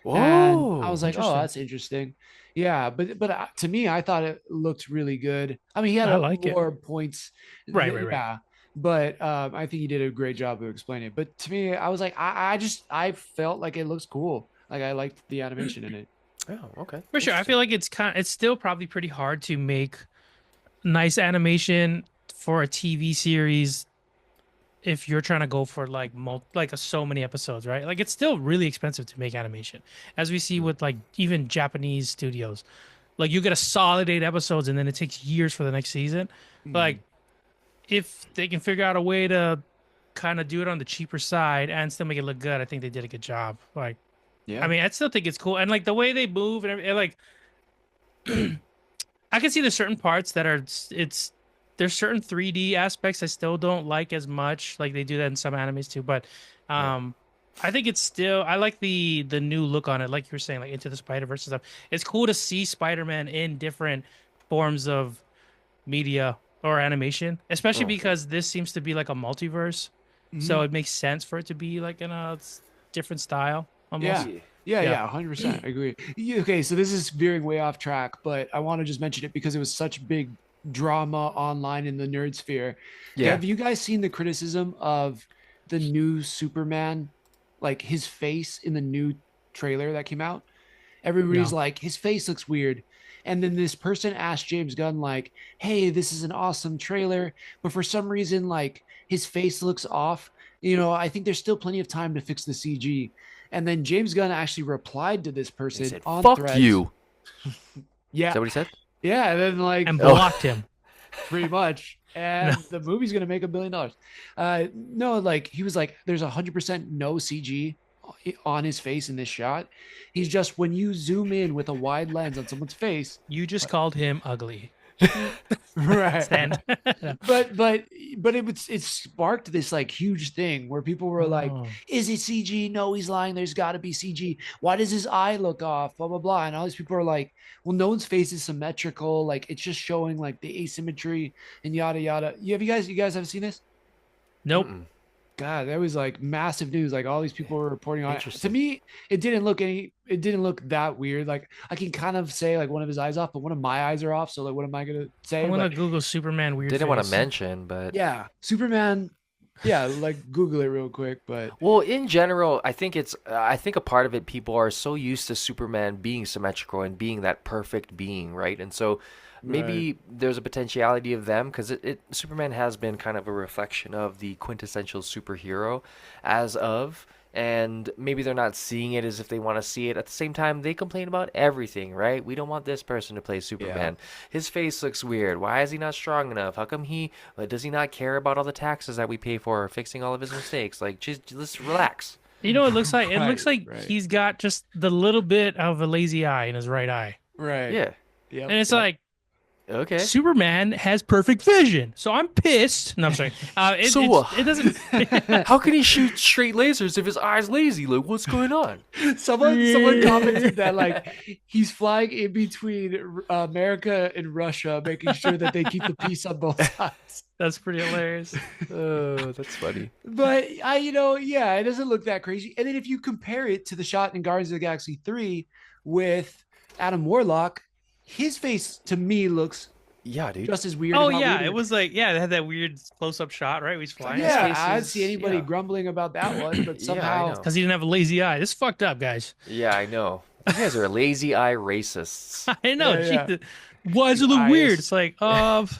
A: And I
B: Whoa.
A: was like, oh,
C: Interesting.
A: that's interesting. Yeah. But to me, I thought it looked really good. I mean, he had
C: I like it.
A: more points.
C: Right.
A: Yeah. but I think he did a great job of explaining it. But to me, I was like, I felt like it looks cool. Like I liked the animation in it.
B: Oh, okay.
C: For sure. I
B: Interesting.
C: feel like it's still probably pretty hard to make nice animation for a TV series if you're trying to go for like so many episodes, right? Like it's still really expensive to make animation, as we see with like even Japanese studios. Like you get a solid 8 episodes, and then it takes years for the next season. Like if they can figure out a way to kind of do it on the cheaper side and still make it look good, I think they did a good job. Like,
A: Yeah.
C: I mean, I still think it's cool, and like the way they move and everything, like I can see there's certain parts that are there's certain 3D aspects I still don't like as much. Like they do that in some animes too, but I think it's still I like the new look on it. Like you were saying, like Into the Spider-Verse and stuff. It's cool to see Spider-Man in different forms of media or animation, especially because this seems to be like a multiverse. So it makes sense for it to be like in a different style almost.
A: Yeah.
C: Yeah.
A: Yeah, 100%. I agree. Okay, so this is veering way off track, but I want to just mention it because it was such big drama online in the nerd sphere.
B: Yeah.
A: Have you guys seen the criticism of the new Superman, like his face in the new trailer that came out? Everybody's
C: No.
A: like, his face looks weird. And then this person asked James Gunn, like, hey, this is an awesome trailer, but for some reason, like, his face looks off. You know, I think there's still plenty of time to fix the CG. And then James Gunn actually replied to this
B: He
A: person
B: said,
A: on
B: "Fuck
A: Threads.
B: you."
A: Yeah.
B: Is that what he said?
A: Yeah. And then, like,
C: And blocked him.
A: pretty much. And the movie's going to make $1 billion. No, like, he was like, there's 100% no CG on his face in this shot. He's just, when you zoom in with a wide lens on someone's face,
C: You just called him ugly.
A: right?
C: Stand.
A: But it sparked this like huge thing where people were like,
C: Oh.
A: is it CG? No, he's lying. There's got to be CG. Why does his eye look off? Blah blah blah. And all these people are like, well, no one's face is symmetrical. Like it's just showing like the asymmetry and yada yada. You guys have seen this?
C: Nope.
B: Mm-mm.
A: God, that was like massive news. Like all these people were reporting on it. To
B: Interesting.
A: me, it didn't look that weird. Like I can kind of say like one of his eyes off, but one of my eyes are off. So like, what am I gonna say?
C: I'm gonna
A: But
C: Google Superman weird
B: Didn't want to
C: face.
B: mention, but
A: yeah, Superman. Yeah, like Google it real quick. But
B: well, in general, I think a part of it, people are so used to Superman being symmetrical and being that perfect being, right? And so maybe there's a potentiality of them because Superman has been kind of a reflection of the quintessential superhero as of, and maybe they're not seeing it as if they want to see it. At the same time, they complain about everything, right? We don't want this person to play Superman. His face looks weird. Why is he not strong enough? How come does he not care about all the taxes that we pay for fixing all of his mistakes? Like, just let's relax.
C: You know what it looks like? It looks like
A: Right.
C: he's got just the little bit of a lazy eye in his right eye.
A: right,
B: Yeah.
A: yeah,
C: And it's like
B: Okay.
C: Superman has perfect vision. So I'm pissed. No, I'm sorry. It doesn't
B: How can he shoot straight lasers if his eye's lazy? Like, what's going on?
A: someone commented that like he's flying in between America and Russia, making sure that they keep the peace on both sides.
C: That's pretty hilarious.
B: Oh, that's funny.
A: But yeah, it doesn't look that crazy. And then if you compare it to the shot in Guardians of the Galaxy 3 with Adam Warlock, his face to me looks
B: Yeah, dude.
A: just as weird.
C: Oh
A: if not
C: yeah,
A: weirder.
C: it was like it had that weird close-up shot, right? Where he's flying.
B: his
A: Yeah,
B: face
A: I didn't
B: is-
A: see anybody
B: yeah.
A: grumbling about that one, but
B: Yeah, I
A: somehow
B: know.
C: Because he didn't have a lazy eye. This is fucked up, guys.
B: Yeah, I know. You guys are lazy eye racists.
C: I know.
A: Yeah.
C: Jesus. Why does it look
A: Eyes.
C: weird? It's like,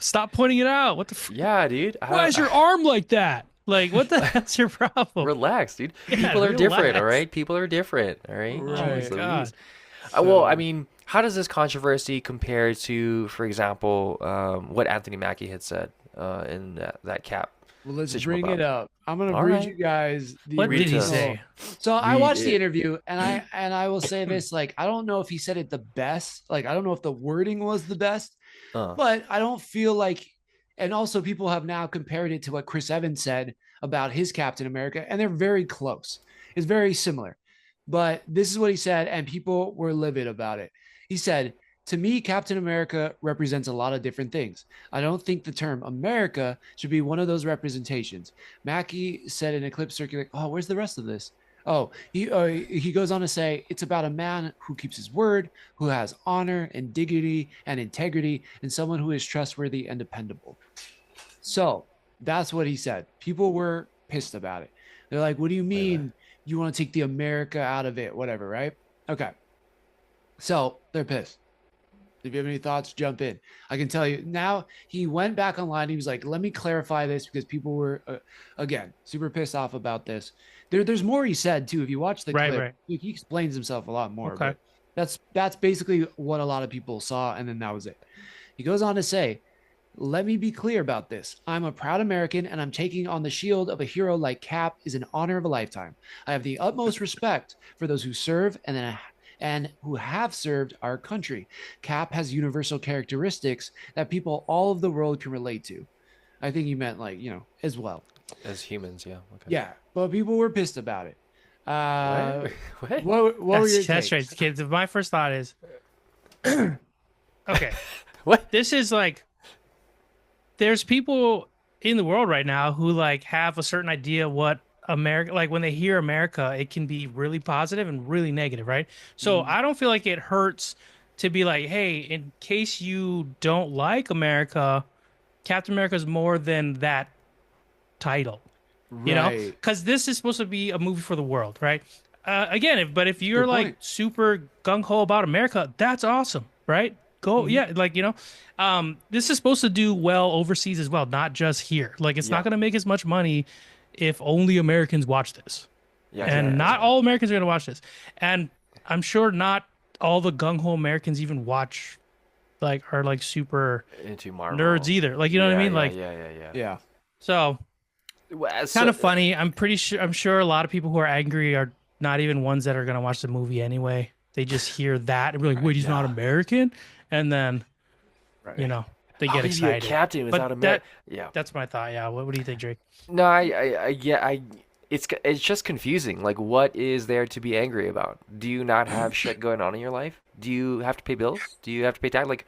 C: stop pointing it out. What the?
B: Yeah, dude.
C: Why is your arm like that? Like, what the hell's your problem?
B: Relax, dude.
C: Yeah,
B: People are different,
C: relax.
B: all right? People are different, all right?
A: Right.
B: Jeez
C: Oh my God.
B: Louise. Well, I mean, how does this controversy compare to, for example, what Anthony Mackie had said in that cap?
A: well, let's
B: Situation
A: bring
B: about
A: it up. I'm gonna
B: All
A: read
B: right.
A: you guys.
C: What did he
B: Rita.
C: say?
A: So I
B: Read
A: watched the
B: it.
A: interview, and I will say this: like, I don't know if he said it the best. Like, I don't know if the wording was the best, but I don't feel like. And also, people have now compared it to what Chris Evans said about his Captain America, and they're very close. It's very similar. But this is what he said, and people were livid about it. He said, to me, Captain America represents a lot of different things. I don't think the term America should be one of those representations. Mackie said in a clip circulating, oh, where's the rest of this? Oh, he goes on to say, it's about a man who keeps his word, who has honor and dignity and integrity, and someone who is trustworthy and dependable. So That's what he said. People were pissed about it. They're like, what do you mean you want to take the America out of it? Whatever, right? Okay. So they're pissed. If you have any thoughts, jump in. I can tell you now, he went back online. He was like, let me clarify this because people were, again, super pissed off about this. There's more he said, too. If you watch the clip, he explains himself a lot more.
C: Okay.
A: But that's basically what a lot of people saw. And then that was it. He goes on to say, let me be clear about this. I'm a proud American, and I'm taking on the shield of a hero like Cap is an honor of a lifetime. I have the utmost respect for those who serve and who have served our country. Cap has universal characteristics that people all over the world can relate to. I think he meant like, as well.
B: As humans, yeah. Okay.
A: Yeah, but people were pissed about it.
B: What?
A: What were your
C: That's
A: takes?
C: right, kids. My first thought is, okay,
B: What?
C: this is like, there's people in the world right now who like have a certain idea what America, like when they hear America, it can be really positive and really negative, right? So I don't feel like it hurts to be like, hey, in case you don't like America, Captain America is more than that title, you know?
A: Right.
C: Because this is supposed to be a movie for the world, right? Again, if you're
A: Good
C: like
A: point.
C: super gung ho about America, that's awesome, right? Go, yeah, like this is supposed to do well overseas as well, not just here. Like it's not going to make as much money if only Americans watch this, not all Americans are going to watch this, and I'm sure not all the gung ho Americans even watch, like are like super
B: into Marvel
C: nerds either. Like you know what I mean? Like
A: Yeah.
C: so. It's kind of funny. I'm sure a lot of people who are angry are not even ones that are going to watch the movie anyway. They just hear that and be like, wait, he's not American? And then, they get
B: How can you be a
C: excited.
B: captain without America? Yeah.
C: That's my thought. Yeah. What do you think, Drake?
B: No, it's just confusing. Like, what is there to be angry about? Do you not have shit going on in your life? Do you have to pay bills? Do you have to pay tax? Like,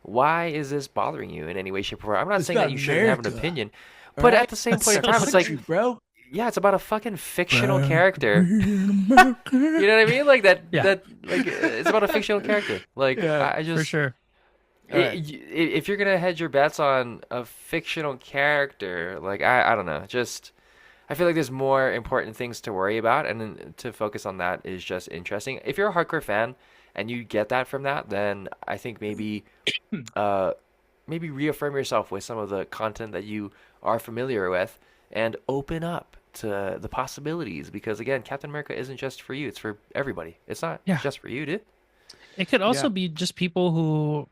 B: why is this bothering you in any way, shape, or form? I'm not saying that you shouldn't have an opinion, but at the same point in time, it's like,
A: bro.
B: yeah, it's about a fucking fictional character. You know what I mean? Like that.
C: Yeah.
B: That like it's about a fictional character. Like I just
C: For sure.
B: If you're gonna hedge your bets on a fictional character, like I don't know, just I feel like there's more important things to worry about, and then to focus on that is just interesting. If you're a hardcore fan and you get that from that, then I think maybe reaffirm yourself with some of the content that you are familiar with and open up to the possibilities, because again, Captain America isn't just for you, it's for everybody. It's not just for you, dude.
C: It could also be just people who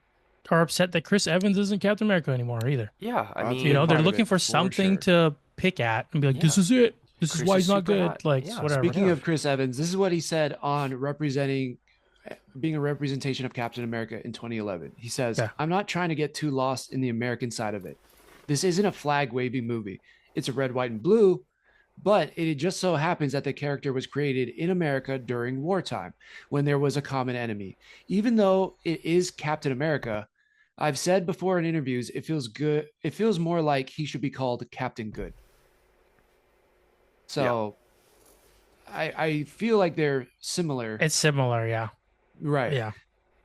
C: are upset that Chris Evans isn't Captain America anymore either.
B: Yeah, I mean,
C: They're
A: part of
C: looking
A: it,
C: for
A: for
C: something
A: sure.
C: to pick at and be like, this is it. This is
B: Chris
C: why
B: is
C: he's not
B: super
C: good.
B: hot.
C: Like,
B: Yeah,
C: whatever.
A: Speaking of Chris Evans, this is what he said on being a representation of Captain America in 2011. He says, I'm not trying to get too lost in the American side of it. This isn't a flag waving movie. It's a red, white, and blue, but it just so happens that the character was created in America during wartime when there was a common enemy. Even though it is Captain America, I've said before in interviews, it feels good. It feels more like he should be called Captain Good. So I feel like they're similar.
C: It's similar, yeah.
A: Right.
C: Yeah.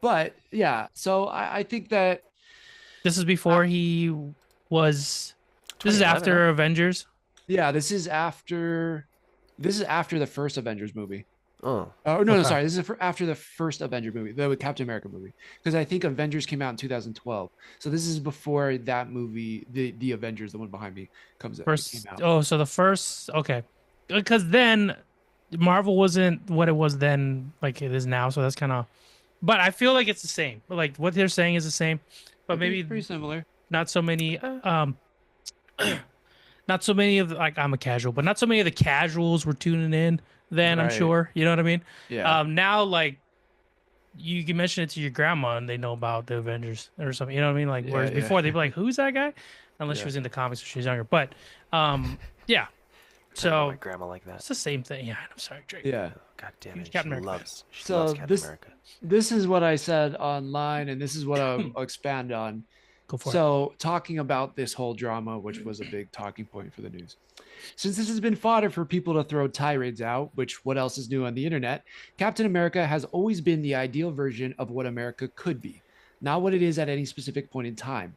A: But yeah, so I think that
C: This is before he was. This is
B: 2011,
C: after Avengers.
A: this is after the first Avengers movie.
B: Oh,
A: No, sorry. This is after the first Avengers movie, the Captain America movie, because I think Avengers came out in 2012. So this is before that movie, the Avengers, the one behind me, came out.
C: Oh, so the first. Okay. Because then Marvel wasn't what it was then, like it is now. So that's kind of. But I feel like it's the same. Like what they're saying is the same, but
A: I think
C: maybe
A: it's pretty similar.
C: not so many. Not so many of like I'm a casual, but not so many of the casuals were tuning in. Then I'm
A: Right.
C: sure you know what I mean.
A: Yeah.
C: Now like you can mention it to your grandma and they know about the Avengers or something. You know what I mean? Like whereas
A: Yeah.
C: before they'd be like, "Who's that guy?" Unless she
A: Yeah.
C: was into comics when she was younger. But yeah. So
B: my grandma like that.
C: it's the same thing. Yeah, I'm sorry, Drake.
A: Yeah.
B: God damn
C: Huge
B: it,
C: Captain America
B: she
A: So
B: loves Captain America.
A: This is what I said online, and this is what I'll expand on.
C: Go for it.
A: So, talking about this whole drama, which was a big talking point for the news. Since this has been fodder for people to throw tirades out, which what else is new on the internet, Captain America has always been the ideal version of what America could be, not what it is at any specific point in time.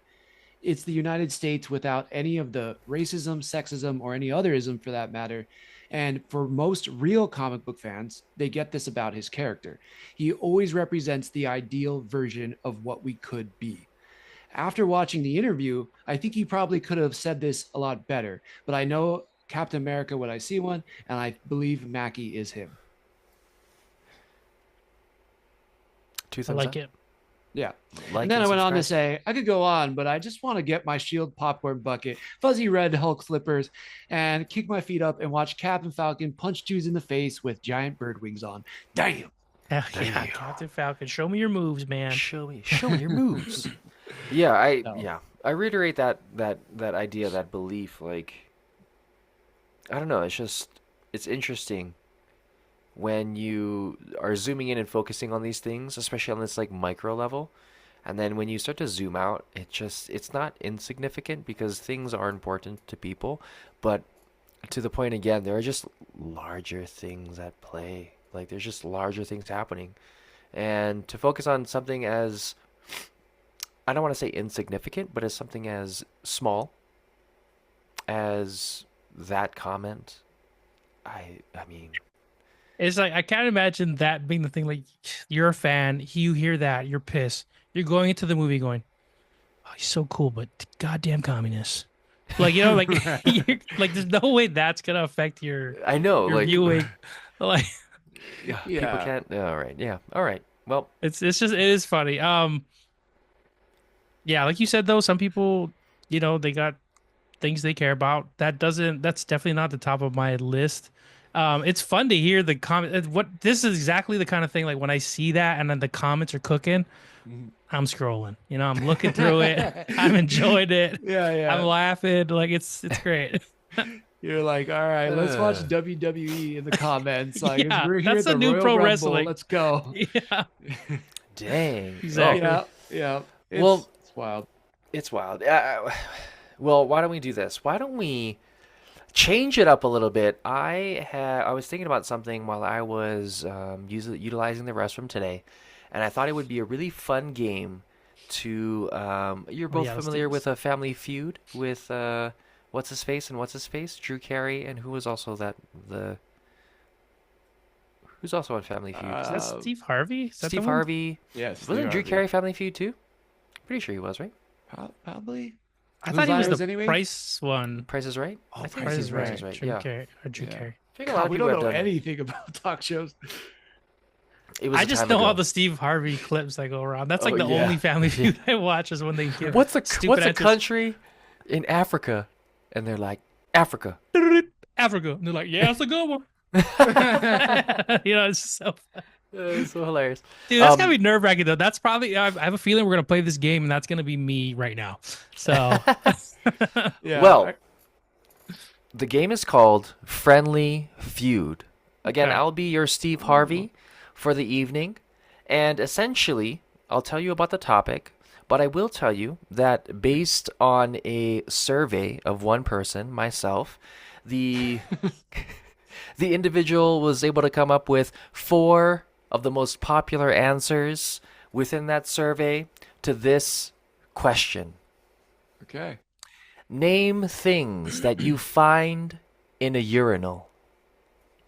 A: it's the United States without any of the racism, sexism, or any other ism for that matter. And for most real comic book fans, they get this about his character. He always represents the ideal version of what we could be. After watching the interview, I think he probably could have said this a lot better, but I know Captain America when I see one, and I believe Mackie is him.
B: Two
C: I
B: thumbs
C: like
B: up.
C: it.
A: Yeah.
B: Like
A: And then I
B: and
A: went on to
B: subscribe.
A: say, I could go on, but I just want to get my shield popcorn bucket, fuzzy red Hulk flippers, and kick my feet up and watch Captain Falcon punch dudes in the face with giant bird wings on. Damn.
C: Hell yeah, Captain Falcon. Show me your moves, man.
B: Show me your moves. I reiterate that idea, that belief. Like, I don't know. It's interesting when you are zooming in and focusing on these things, especially on this like micro level, and then when you start to zoom out, it's not insignificant because things are important to people, but to the point again, there are just larger things at play. Like, there's just larger things happening, and to focus on something as, I don't want to say insignificant, but as something as small as that comment, I mean,
C: It's like I can't imagine that being the thing. Like, you're a fan, you hear that, you're pissed. You're going into the movie going, "Oh, he's so cool, but goddamn communist." Like, you know, like, like there's no way that's gonna affect your
B: I know, like,
C: viewing. Like,
B: yeah,
A: Yeah.
B: people can't. All right, yeah, all right. Well,
C: it's just it is funny. Yeah, like you said though, some people, you know, they got things they care about. That's definitely not the top of my list. It's fun to hear the comment. What this is exactly the kind of thing, like when I see that and then the comments are cooking, I'm scrolling. You know, I'm looking through it. I'm enjoying it.
A: Yeah.
C: I'm laughing. Like it's great.
A: You're like, all right, let's watch WWE in the comments. Like,
C: Yeah,
A: we're here
C: that's
A: at
C: the
A: the
C: new
A: Royal
C: pro
A: Rumble.
C: wrestling.
A: Let's go.
C: Yeah.
B: dang.
C: Exactly.
A: Yeah. It's,
B: Well-
A: it's wild.
B: It's wild. Well, why don't we do this? Why don't we change it up a little bit? I was thinking about something while I was utilizing the restroom today, and I thought it would be a really fun game to. You're both
C: yeah, let's do
B: familiar
C: this.
B: with a Family Feud with what's his face and what's his face, Drew Carey, and who was also who's also on Family Feud?
C: Is that Steve Harvey? Is that
B: Steve
C: the one?
B: Harvey.
A: Yes.
B: Wasn't Drew Carey Family Feud too? Pretty sure he was, right?
A: Probably.
C: I thought he was
A: Whose
C: the
A: line was it anyway?
C: Price one.
B: Price is Right.
A: Oh,
B: I think
A: Price
B: it's
A: is
B: Price is
A: Right.
B: Right.
C: Drew
B: Yeah.
C: Carey. Or Drew
A: Yeah.
C: Carey.
B: I think a lot of
A: we
B: people
A: don't
B: have
A: know
B: done it.
A: anything about talk shows.
B: It was
C: I
B: a
C: just
B: time
C: know
B: ago.
C: all the Steve Harvey clips that go around. That's like
B: Oh,
C: the
B: yeah.
C: only Family Feud I watch is when they give
B: What's a
C: stupid answers.
B: country in Africa? And they're like, Africa.
C: Africa. And they're like, yeah, that's a good one. You know, it's so fun.
B: It's so hilarious.
C: Dude, that's gotta be nerve wracking though. That's probably I have a feeling we're gonna play this game and that's gonna be me right now. So
A: Yeah.
B: Well, the game is called Friendly Feud. Again,
C: Okay.
B: I'll be your Steve Harvey for the evening. And essentially, I'll tell you about the topic, but I will tell you that based on a survey of one person, myself, the the individual was able to come up with 4 of the most popular answers within that survey to this question.
A: Okay.
B: Name things that you find in a urinal.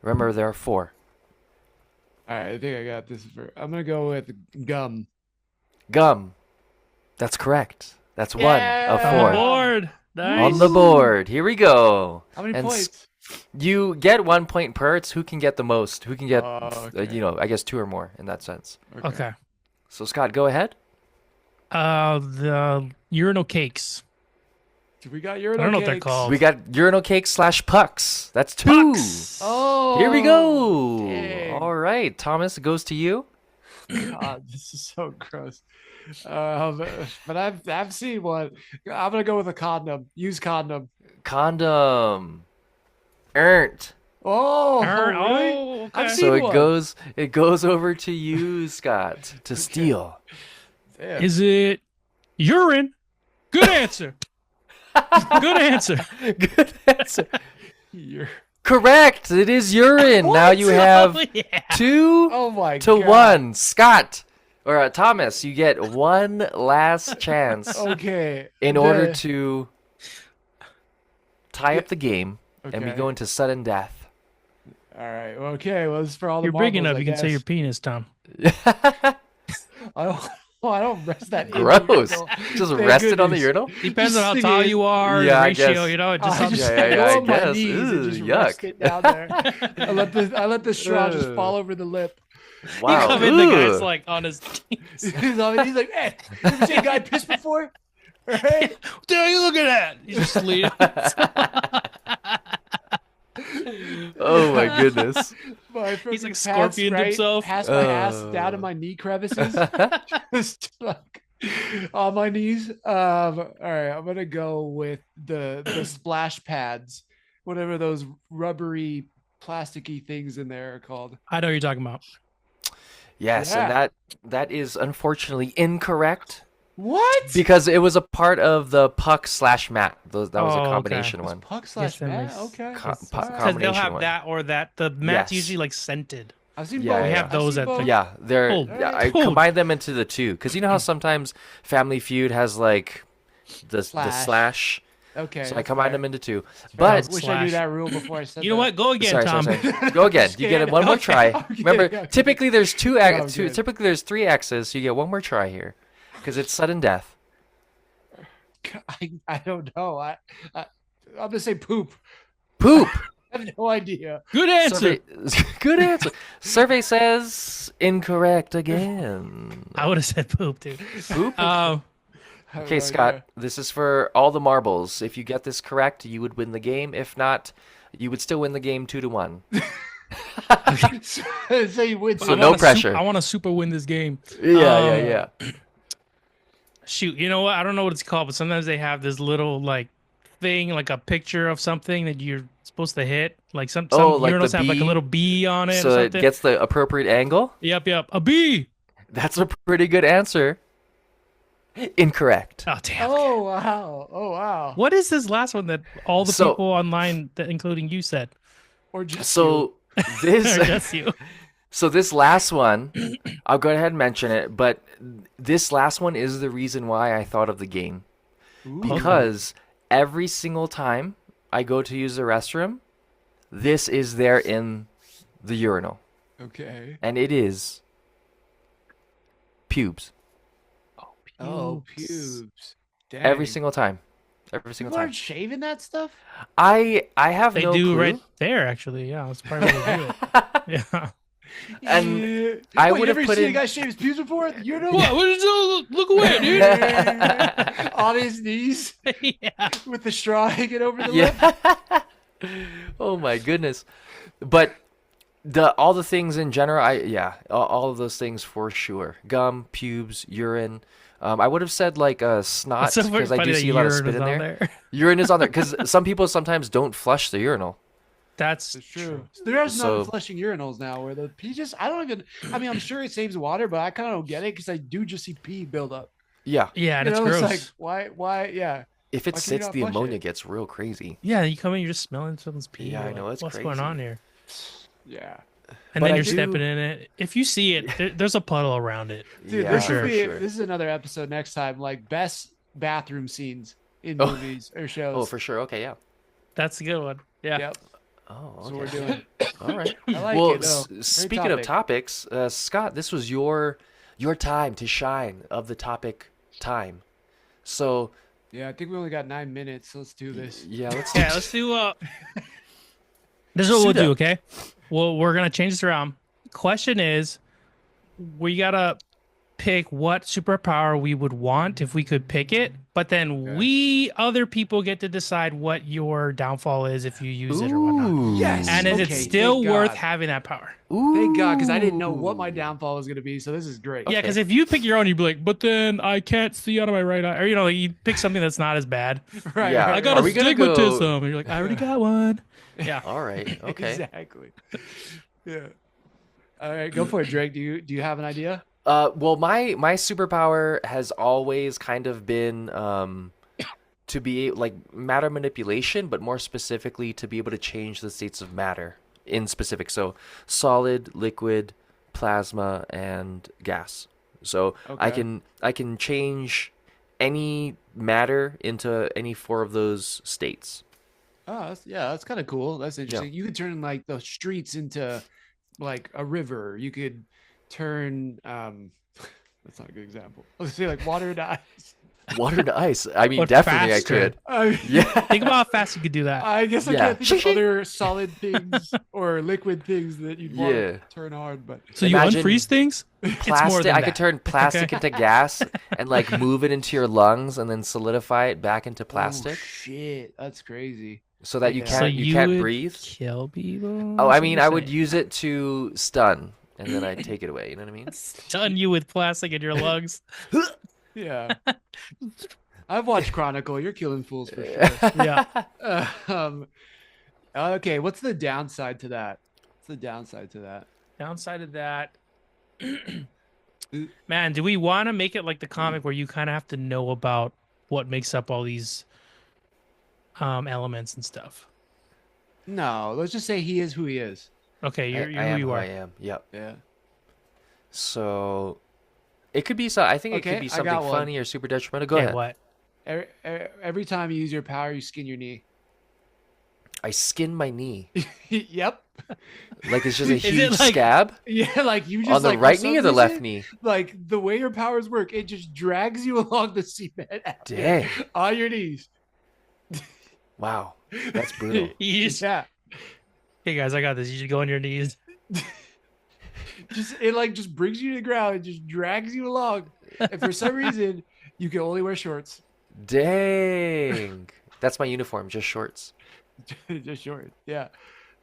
B: Remember, there are 4.
A: All right. I think I got this. I'm going to go with gum.
B: Gum. That's correct. That's 1 of
A: Yeah.
C: on the
B: 4.
C: board. Nice.
B: On the board. Here we go.
A: How many
B: And
A: points?
B: You get 1 point per. It's who can get the most. Who can get,
A: Okay.
B: I guess 2 or more in that sense.
C: Okay.
B: So, Scott, go ahead.
C: The urinal cakes.
A: We got urinal
C: I don't know what they're
A: cakes.
C: called.
B: We got urinal cakes / pucks. That's 2.
C: Pucks.
A: Oh.
B: Here we go.
A: dang.
B: All right. Thomas, it goes to you.
A: God, this is so gross. But I've seen one. I'm gonna go with a condom. Use condom.
B: Condom. Earned.
A: Oh, really?
C: Oh,
A: I've
C: okay.
A: seen
B: So
A: one.
B: it goes over to you, Scott, to steal.
A: Damn.
C: Is it urine? Good answer. Good answer.
B: Good answer.
A: You're-
B: Correct. It is urine. Now you have
C: Oh, yeah.
B: 2
A: Oh my
B: to
A: god.
B: 1. Scott, Or Thomas, you get one last chance
A: Okay.
B: in order to tie up the game, and we
A: Okay.
B: go into sudden death.
A: All right. Okay. Well, this is for all the
C: You're big
A: marbles,
C: enough.
A: I
C: You can say your
A: guess.
C: penis, Tom.
A: I don't. I don't rest that. in the
B: Gross.
A: urinal.
B: Just
A: Thank
B: rest it on the
A: goodness.
B: urinal?
C: Depends on how
A: Just
C: tall
A: thinking-
C: you are,
B: Yeah,
C: the
B: I
C: ratio,
B: guess.
C: you know, it
A: I
C: just
A: just
C: sounds
B: Yeah,
A: go
B: I
A: on my
B: guess.
A: knees and
B: Ew,
A: just
B: yuck.
A: rest it down there. I let the straw just
B: Ugh.
A: fall over the lip.
C: You
B: Wow.
C: come in, the guy's
B: Ugh.
C: like on his knees.
A: He's like, hey, you ever seen a guy piss before? Right?
C: What the hell are you looking at? He's just leaning.
B: Oh my goodness.
A: My
C: He's
A: freaking
C: like
A: pants,
C: scorpioned
A: right,
C: himself.
A: past my ass down to my knee crevices. Just like on my knees. All right, I'm gonna go with the splash pads, whatever those rubbery, plasticky things in there are called.
C: I know what you're talking about.
B: Yes,
A: Yeah.
B: and that is unfortunately incorrect
A: What?
B: because it was a part of the puck/mat. That was a
C: Oh, okay.
B: combination one.
A: Puck slash
C: that
A: mat?
C: makes-
A: Okay.
B: Co-
A: That's-
B: pu-
A: all right.
C: Because they'll
B: combination
C: have
B: one.
C: that or that. The mat's
B: Yes.
C: usually like scented.
A: I've seen
B: Yeah,
A: both.
B: We
C: have
A: I've
C: those
A: seen
C: at
A: both.
B: Yeah, they're.
C: Oh,
B: Yeah, I
C: cool.
B: combined them into the two because you know how sometimes Family Feud has like the slash.
A: Okay.
B: So I
A: that's
B: combined
A: fair.
B: them into two.
A: I
B: But
A: wish I knew
C: Slash.
A: that rule before I said
C: You know
A: that.
C: what? Go again,
B: sorry,
C: Tom.
B: sorry. Go again. You get
A: scared.
B: one more
A: Okay,
B: try.
A: okay,
B: Remember,
A: okay.
B: typically there's
A: I'm good.
B: typically there's three X's. So you get one more try here because it's sudden death.
A: I don't know. I'm gonna say poop.
B: Poop.
A: I have no idea.
C: Good answer.
B: Survey, good answer. Survey says incorrect again.
C: I would have said poop, dude.
B: Poop.
A: I have
B: Okay,
A: no
B: Scott,
A: idea.
B: this is for all the marbles. If you get this correct, you would win the game. If not, you would still win the game 2-1.
A: So you would.
B: So no pressure.
C: I want to super win this game.
B: Yeah.
C: Shoot, you know what? I don't know what it's called, but sometimes they have this little like thing, like a picture of something that you're supposed to hit. Like some
B: like the
C: urinals have like a
B: bee?
C: little bee on it or
B: So it
C: something.
B: gets the appropriate angle.
C: Yep, a bee.
B: That's a pretty good answer. Incorrect.
C: Oh damn.
A: Oh wow! Oh wow!
C: What is this last one that all the
B: So-
C: people online, including you, said?
A: Or just
B: So
C: Or
B: this
C: just you?
B: so this last one, I'll go ahead and mention it, but this last one is the reason why I thought of the game. Because every single time I go to use the restroom, this is there in the urinal.
A: okay.
B: And it is pubes.
A: Oh, pubes. Dang.
B: Every single time. Every single
A: People
B: time.
A: aren't shaving that stuff.
B: I have
C: They
B: no
C: do
B: clue.
C: right there, actually. Yeah, that's probably where they do it. Yeah.
B: And
A: Yeah.
B: I
A: Wait,
B: would
A: you
B: have
A: ever
B: put
A: seen
B: in-
A: a guy shave his pubes before? You know
C: What? What is it? Look away, dude.
A: on his knees
C: Yeah.
A: with the straw hanging over the lip.
B: Yeah. Oh my goodness. But all the things in general, all of those things for sure. Gum, pubes, urine. I would have said like snot
C: It's so
B: because I
C: funny
B: do
C: that
B: see a lot of
C: urine
B: spit
C: is
B: in
C: on
B: there. Urine is on there because some people sometimes don't flush the urinal.
C: That's
A: It's true. There's
B: So-
A: no flushing urinals now where the pee just, I don't even, I mean, I'm sure it saves water, but I kind of don't get it because I do just see pee build up.
B: Yeah.
C: Yeah, and
A: You
C: it's
A: know,
C: gross.
A: It's like, why, yeah.
B: If it
A: Why can you
B: sits,
A: not
B: the
A: flush
B: ammonia
A: it?
B: gets real crazy.
C: Yeah, you come in, you're just smelling someone's pee.
B: Yeah,
C: You're
B: I know,
C: like,
B: it's
C: what's
B: crazy.
C: going on here?
A: Yeah.
C: And
B: But
C: then
B: I
C: you're
B: do-
C: stepping in it. If you see it, there's a puddle around it.
A: Dude,
B: yeah,
A: this
C: sure,
A: would be,
B: sure.
A: this is another episode next time, like best bathroom scenes in
B: Oh.
A: movies or shows.
B: Oh, for sure. Okay, yeah.
C: That's a good one. Yeah.
A: Yep.
B: Oh,
A: That's what
B: okay.
A: we're doing.
B: All right.
A: I like
B: well,
A: it though. Great
B: speaking of
A: topic.
B: topics, Scott, this was your time to shine of the topic time. So
A: Yeah, I think we only got 9 minutes. So let's do this.
B: yeah, let's
C: Yeah, let's do this is what we'll
B: Suit
C: do,
B: up.
C: okay? Well, we're gonna change this around. Question is, we gotta pick what superpower we would want if we could pick it, but then
A: Okay.
C: we other people get to decide what your downfall is if you use it or whatnot.
A: Yes.
C: And is it
A: Okay,
C: still
A: thank
C: worth
A: God.
C: having that power?
A: Thank God, because I didn't know what my downfall was going to be. So this is great.
C: Yeah,
B: Okay.
C: because if you pick your own, you'd be like, but then I can't see out of my right eye, or like you pick something that's not as bad.
A: Right.
B: Yeah.
A: right,
C: I got
B: Are
C: a
B: we gonna
C: stigmatism,
B: go-
C: and you're like, I already got one. Yeah.
B: All right. Okay.
A: Exactly. Yeah. All right, go for it, Drake. Do you have an idea?
B: Well, my superpower has always kind of been to be like matter manipulation, but more specifically to be able to change the states of matter in specific. So solid, liquid, plasma, and gas. So I
A: Okay.
B: can change any matter into any four of those states.
A: Oh, that's kind of cool. That's
B: Yeah.
A: interesting. You could turn like the streets into like a river. You could turn that's not a good example. Let's say like water to ice.
B: Water to ice. I mean,
C: But
B: definitely
C: faster.
B: I could.
A: I,
B: Yeah.
C: Think about how fast you could do that.
A: I guess I
B: Yeah.
A: can't think of other solid things or liquid things that you'd want
B: Yeah.
A: to turn hard, but
C: So
B: Imagine
C: you unfreeze things? It's more
B: Plastic.
C: than
B: I
C: that.
B: could turn plastic into gas and like move it into your lungs and then solidify it back into
A: oh,
B: plastic
A: shit, that's crazy.
B: so that you
A: Yeah.
C: So
B: can't you can't
C: would
B: breathe.
C: kill people?
B: Oh,
C: That's
B: I
C: what
B: mean,
C: you're
B: I would
C: saying.
B: use it to stun and then I'd take it away. You know what I mean?
C: Stun you with plastic in your lungs.
A: Yeah. I've watched Chronicle. You're killing fools for sure.
C: Yeah.
A: Um, okay, what's the downside to that? What's the downside to that?
C: Downside of that, man, do we want to make it like the comic where you kind of have to know about what makes up all these elements and stuff?
A: No, let's just say he is who he is.
C: Okay, you're
B: I
C: who
B: am
C: you
B: who
C: are.
B: I am. Yep.
A: Yeah.
B: So it could be so. I think it
A: Okay,
B: could be
A: I
B: something
A: got one.
B: funny or super detrimental. Go
C: Okay,
B: ahead.
C: what?
A: Every time you use your power, you skin your knee.
B: I skinned my knee.
A: Yep.
B: Like it's just a
C: Is it
B: huge
C: like-
B: scab
A: Yeah, like you just
B: on the
A: like, for
B: right
A: some
B: knee or the left
A: reason,
B: knee.
A: Like the way your powers work, it just drags you along the cement
B: Dang.
A: on your knees.
B: Wow. That's brutal.
C: You just,
A: Yeah.
C: hey guys, I got this. You should go on your knees.
A: Just it like just brings you to the ground and just drags you along. And for some reason, you can only wear shorts.
B: Dang. That's my uniform, just shorts.
A: Just short. Yeah.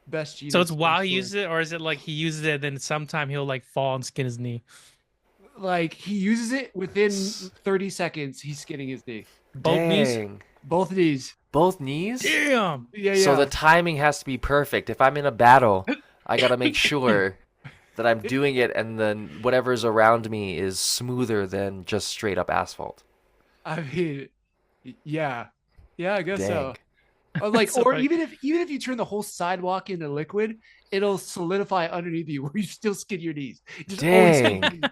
A: Best cheat.
C: So it's while he uses it, or is it like he uses it, then sometime he'll like fall and skin his knee?
A: Like he uses it within 30 seconds, he's skinning his knee.
C: Both knees?
B: Dang.
A: Both knees.
B: Both knees?
C: Damn.
A: Yeah,
B: So
A: yeah.
B: the timing has to be perfect. If I'm in a battle, I gotta make sure that I'm doing it and then whatever's around me is smoother than just straight up asphalt.
A: I mean, yeah. Yeah, I guess so.
B: Dang.
A: Or like,
C: So
A: or
C: funny.
A: even if you turn the whole sidewalk into liquid, it'll solidify underneath you where you still skid your knees. Just always
B: Dang.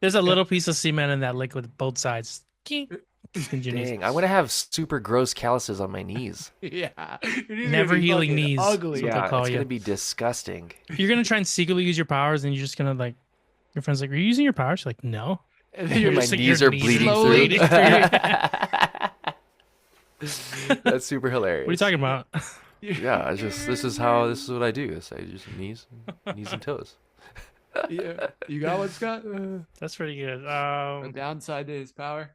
C: There's a little piece of cement in that liquid, both sides. Skid your knees.
B: Dang. I want to have super gross calluses on my knees.
A: Yeah. Your knees are gonna
C: Never
A: be
C: healing
A: fucking
C: knees.
A: Ugly.
C: That's what
B: Yeah,
C: they'll call
B: it's
C: you.
B: gonna be disgusting.
C: You're gonna try and secretly use your powers, and you're just gonna like. Your friend's like, "Are you using your powers?" You're like, "No."
A: And then you're
B: My
A: just like,
B: knees
C: your
B: are
C: knees
B: bleeding
A: slowly
B: through. That's super hilarious.
C: What are you talking about?
B: Yeah, it's just this is what I do. I just knees and toes.
A: Yeah. You got one, Scott?
C: That's pretty good.
A: The downside to his power.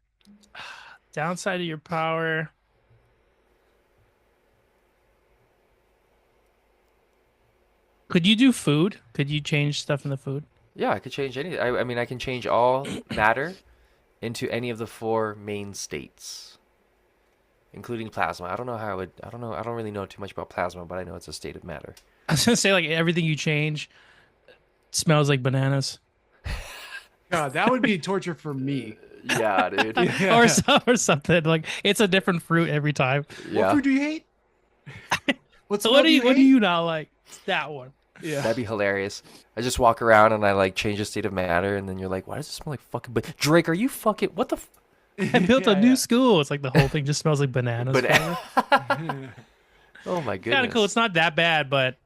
C: Downside of your power. Could you do food? Could you change stuff in the food?
B: Yeah, I could change any. I mean, I can change all matter into any of the four main states, including plasma. I don't know how I would. I don't know. I don't really know too much about plasma, but I know it's a state of matter.
C: I was gonna say like everything you change smells like bananas,
A: God, that would be torture for me.
B: Yeah, dude.
C: or something like it's a different fruit every time.
A: What
B: Yeah,
A: food do you hate? What's
C: So what do you
A: hate?
C: you not like? It's that one.
A: Yeah.
B: that'd be hilarious. I just walk around and I like change the state of matter, and then you're like, "Why does it smell like fucking?" But Drake, are you fucking? What the?
C: I built a
A: Yeah,
C: new
A: yeah.
C: school. It's like the whole thing just smells like bananas.
B: But
A: Yeah.
B: oh my goodness.
C: Kind of cool. It's not that bad, but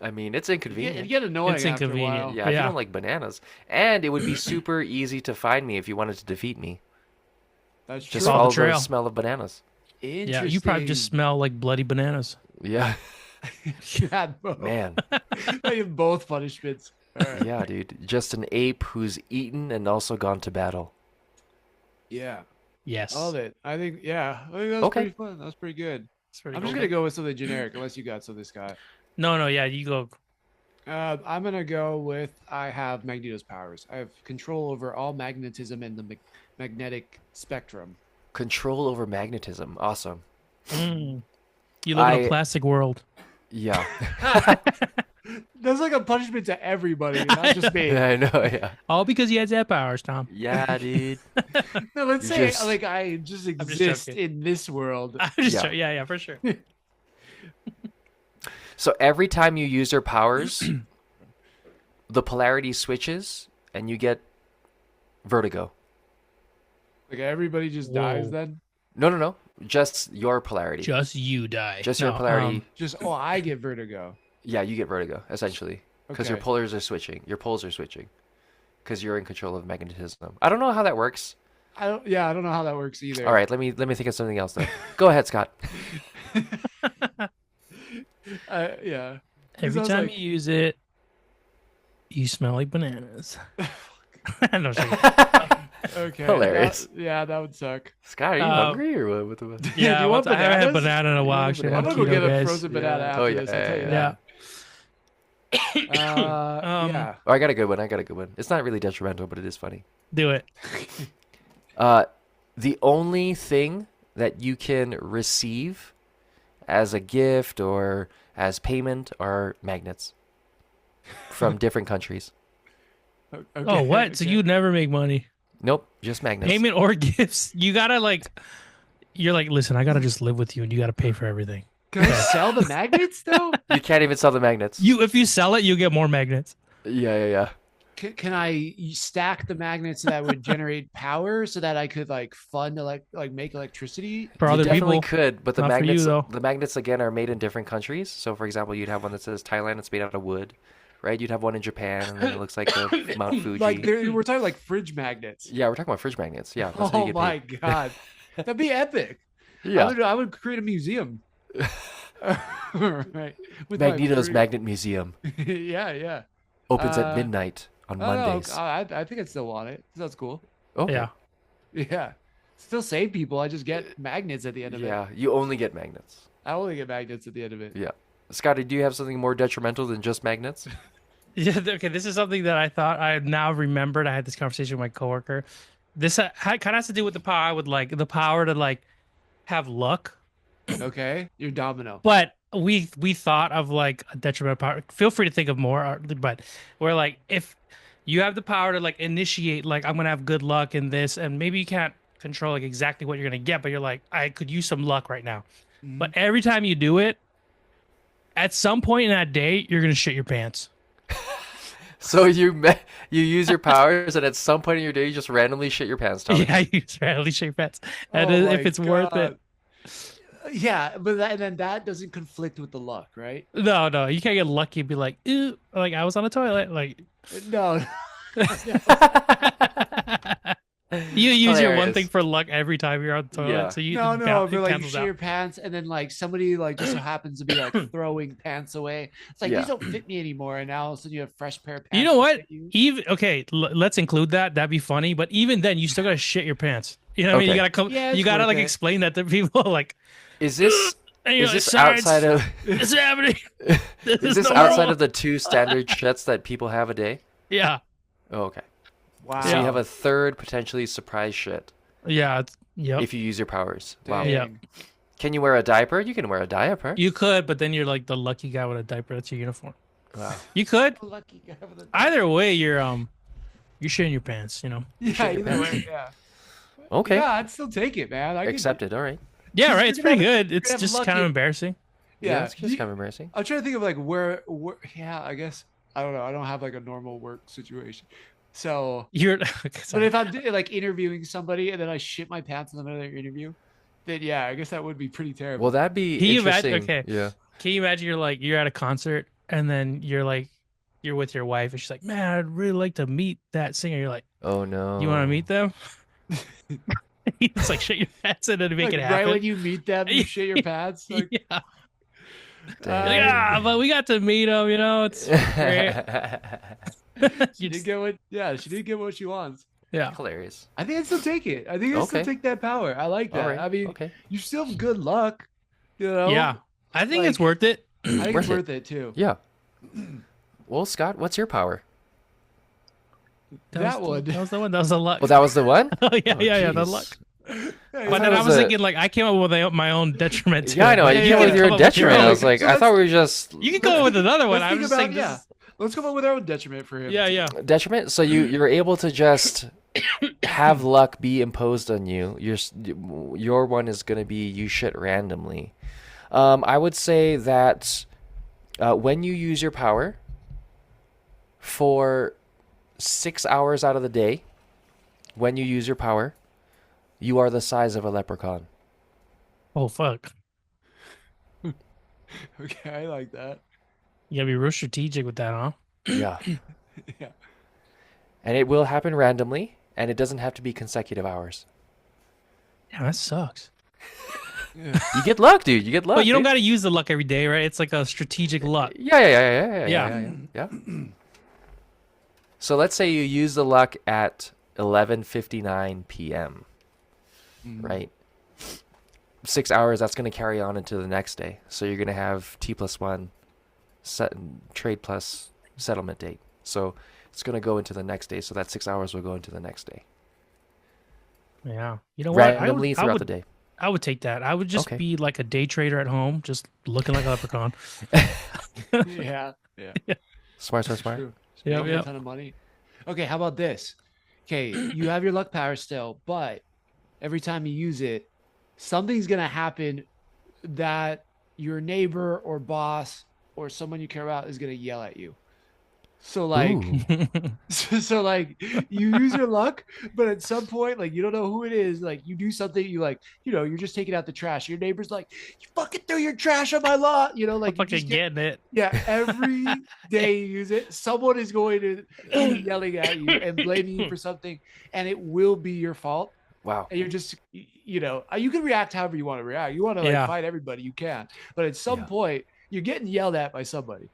B: I mean, it's
A: You
B: inconvenient.
A: get annoying
C: It's
A: after a
C: inconvenient.
A: while.
B: Yeah, if you
C: Yeah.
B: don't like bananas, and it would be super easy to find me if you wanted to defeat me.
A: That's
B: Just
A: true.
C: Follow
B: follow
C: the trail.
B: the smell of bananas.
C: yeah, you probably just smell like bloody bananas.
B: Yeah,
A: You had both.
B: man.
A: You have both punishments. All right.
B: Yeah, dude. Just an ape who's eaten and also gone to battle.
A: Yeah.
C: Yes.
A: All of it. I think, yeah. I think that was
B: Okay.
A: pretty fun. That was pretty good.
C: It's pretty
A: I'm
C: cool.
A: just going to go with something generic, unless you got something, Scott.
C: No, yeah, you go.
A: I'm going to go with I have Magneto's powers. I have control over all magnetism in the magnetic spectrum.
B: Control over magnetism. Awesome.
C: Mm. You live in a
B: I-
C: plastic world.
B: Yeah.
A: That's like a punishment to everybody, not just me.
B: Yeah, I know. Yeah.
C: All because you had that powers, Tom.
B: Yeah, dude.
A: No, let's
B: You
A: say
B: just-
A: like I just
C: just
A: exist
C: joking.
A: in this world.
C: I'm just
B: Yeah.
C: joking. Yeah, for sure.
B: So every time you use your powers, the polarity switches, and you get Vertigo.
A: Like everybody just dies
C: Whoa.
A: then?
B: No. Just your polarity.
C: Just you die.
B: Just your polarity.
A: Just I get vertigo.
B: Yeah, you get vertigo essentially because your
A: Okay.
B: polars are switching. Your poles are switching because you're in control of magnetism. I don't know how that works.
A: I don't know how that works either.
B: All right, let me think of something else then. Go ahead, Scott.
A: Yeah.
C: Every
A: Sounds
C: time
A: like-
C: you use it, you smell like bananas. No, I'm joking.
A: Okay.
B: Hilarious.
A: That would suck.
B: Scott, are you hungry or what?
A: Do
C: Yeah,
A: you want
C: I haven't had
A: bananas?
C: banana in a while. Actually,
B: banana?
A: I'm
C: I'm
A: gonna go
C: keto,
A: get a
C: guys.
A: frozen banana
B: Yeah.
A: after
B: Oh, yeah,
A: this. I'll tell you
C: yeah.
A: that. Yeah.
B: Oh, I got a good one. It's not really detrimental, but it is funny.
C: Do it.
B: The only thing that you can receive as a gift or as payment are magnets from different countries.
A: Okay,
C: Oh, what? So
A: okay.
C: you never make money?
B: Nope, just magnets.
C: Payment or gifts? You gotta you're like, listen, I gotta just live with you, and you gotta pay for everything.
A: Can I sell the magnets though?
B: You can't even sell the magnets.
C: If you sell it, you get more magnets.
B: Yeah.
A: Can I stack the magnets that would generate power so that I could fund like make electricity?
C: For
B: You
C: other
B: definitely
C: people.
B: could, but the
C: Not for you,
B: magnets,
C: though.
B: the magnets again are made in different countries. So, for example, you'd have one that says Thailand. It's made out of wood, right? You'd have one in Japan, and then it looks like the Mount Fuji.
A: We're talking like fridge magnets.
B: Yeah, we're talking about fridge magnets. Yeah, that's how you
A: Oh
B: get
A: my
B: paid.
A: god, that'd be epic.
B: Yeah,
A: I would create a museum. Right. With my
B: Magneto's
A: fridge.
B: Magnet Museum
A: Yeah.
B: opens at midnight on
A: I don't know.
B: Mondays.
A: I think I'd still want it. Sounds cool.
B: Okay.
C: Yeah.
A: Yeah. Still save people. I just get magnets at the end of it.
B: Yeah, you only get magnets.
A: I only get magnets at the end of it.
B: Yeah. Scotty, do you have something more detrimental than just magnets?
C: Yeah. Okay. This is something that I thought I have now remembered. I had this conversation with my coworker. This kind of has to do with the power. I would like the power to have luck.
A: Okay. You're domino.
C: But we thought of a detrimental power. Feel free to think of more, but we're if you have the power to initiate I'm gonna have good luck in this, and maybe you can't control exactly what you're gonna get, but you're I could use some luck right now.
A: Mhm.
C: But every time you do it, at some point in that day, you're gonna shit your pants.
B: So you use your powers, and at some point in your day, you just randomly shit your pants. Tommy.
C: Yeah, you just randomly shit your pants, and
A: Oh
C: if
A: my
C: it's worth it.
A: God. Yeah, but then that doesn't conflict with the luck, right?
C: No, you can't get lucky and be ooh, I was on a toilet.
A: No.
C: You use your one
B: Hilarious.
C: thing for luck every time you're on the toilet.
B: Yeah.
C: So you
A: No,
C: it
A: but you
C: cancels
A: shit
C: out.
A: your pants and then somebody just so happens to be throwing pants away. It's
B: Yeah.
A: these don't fit me anymore, and now all of a sudden you have fresh pair of pants.
C: You know
A: to
C: what?
A: fit you.
C: Even okay, let's include that. That'd be funny. But even then, you still gotta shit your pants. You know what I mean?
B: Okay.
C: You gotta come.
A: Yeah, it's
C: you gotta
A: worth it.
C: explain that to people.
B: Is this
C: And you're
B: is this
C: "Sorry,
B: outside of
C: it's happening.
B: is this outside of the 2 standard shits that people have a day?
C: Yeah,
B: Oh, okay.
A: Wow.
B: So you have a third potentially surprise shit
C: yeah, yep.
B: if you use your powers. Wow.
A: Dang.
C: Yeah.
B: Can you wear a diaper? You can wear a diaper.
C: You could, but then you're the lucky guy with a diaper. That's your uniform.
B: Wow.
C: You could.
A: Lucky guy with a-
C: Either way, you're shitting your pants. You know.
A: Yeah,
B: your
A: either
B: pants.
A: way, yeah.
B: Okay.
A: Yeah, I'd still take it, man. I could-
B: Accepted. All right.
C: Yeah,
A: You're
C: right. It's
A: gonna
C: pretty
A: have-
C: good. It's
A: have
C: just kind
A: lucky-
C: of embarrassing.
A: Yeah,
B: It's just kind of embarrassing.
A: I'm trying to think of where. Yeah, I guess I don't know. I don't have a normal work situation, so.
C: You're. Okay,
A: But
C: sorry.
A: if I'm interviewing somebody and then I shit my pants in the middle of their interview, then yeah, I guess that would be pretty terrible.
B: Well, that'd be
C: Can you
B: interesting.
C: imagine- okay.
B: Yeah.
C: Can you imagine you're at a concert and then you're with your wife and she's like, man, I'd really like to meet that singer. You're like,
B: Oh no.
C: you want to meet them? It's shit your pants and then make it happen.
A: right when you meet them, you shit your pants. Like,
C: yeah.
B: Dang.
C: Yeah, but we got to meet them. It's great.
A: she did get what? Yeah, she did get what she wants.
C: Yeah.
A: I
B: Hilarious.
A: think I'd still take it. I think I'd still
B: Okay.
A: take that power. I like that.
B: All right.
A: I mean,
B: okay.
A: you still have good luck. You know.
C: Yeah. I think it's
A: Like-
C: worth it.
A: I think
B: Worth
A: it's
B: it.
A: worth it too.
B: Yeah. Well, Scott, what's your power?
A: That one.
C: That was the one. That was the luck.
B: Well, that was the one.
C: Oh, yeah,
B: Oh,
C: yeah, the
B: jeez.
C: luck.
A: Yeah,
C: But
B: thought
C: then
B: it
C: I
B: was
C: was
B: a-
C: thinking, I came up with my own detriment. To
B: Yeah, I
C: it.
B: know.
C: But
B: You
C: yeah,
B: came
C: you
B: with
C: can
B: your
C: come up with
B: detriment.
C: own.
B: I was like,
A: So
B: I thought we were just
C: You can come up with another one.
A: Let's
C: I'm
A: think
C: just
A: about-
C: saying,
A: yeah. Let's come up with our own detriment for him.
C: yeah.
B: detriment. So you're able to just have luck be imposed on you. Your one is gonna be you shit randomly. I would say that when you use your power for 6 hours out of the day, when you use your power, you are the size of a leprechaun.
C: Oh fuck.
A: Okay, I like that.
C: You gotta be real strategic with that, huh?
B: Yeah.
A: Yeah.
B: And it will happen randomly, and it doesn't have to be consecutive hours.
C: Yeah, that sucks.
A: Yeah.
B: You get luck, dude. You get luck.
C: But you don't
B: dude.
C: gotta use the luck every day, right? It's like a strategic luck.
B: Yeah. So let's say you use the luck at 11:59 p.m. Right? 6 hours. That's going to carry on into the next day. So you're going to have T+1 trade plus settlement date. So it's going to go into the next day. So that 6 hours will go into the next day.
C: Yeah. You know what?
B: Randomly throughout the day.
C: I would take that. I would just
B: Okay.
C: be like a day trader at home, just looking like a leprechaun.
A: Yeah.
B: Smart.
A: True.
C: Yep,
A: Making a
C: yep.
A: ton of money. Okay, how about this? Okay, you have your luck power still, but every time you use it, something's gonna happen that your neighbor or boss or someone you care about is gonna yell at you. So like,
B: Ooh.
A: so like you use your luck, but at some point, like you don't know who it is. Like you do something, you like, you're just taking out the trash. Your neighbor's like, you fucking threw your trash on my lot.
C: I'm
A: Like you
C: fucking
A: just get,
C: getting it.
A: yeah, every day you use it, someone is going to be yelling at you and blaming you for something, and it will be your fault.
B: Wow.
A: And you're just, you can react however you want to react. You want to
C: Yeah.
A: fight everybody, you can. But at some
B: Yeah.
A: point, you're getting yelled at by somebody.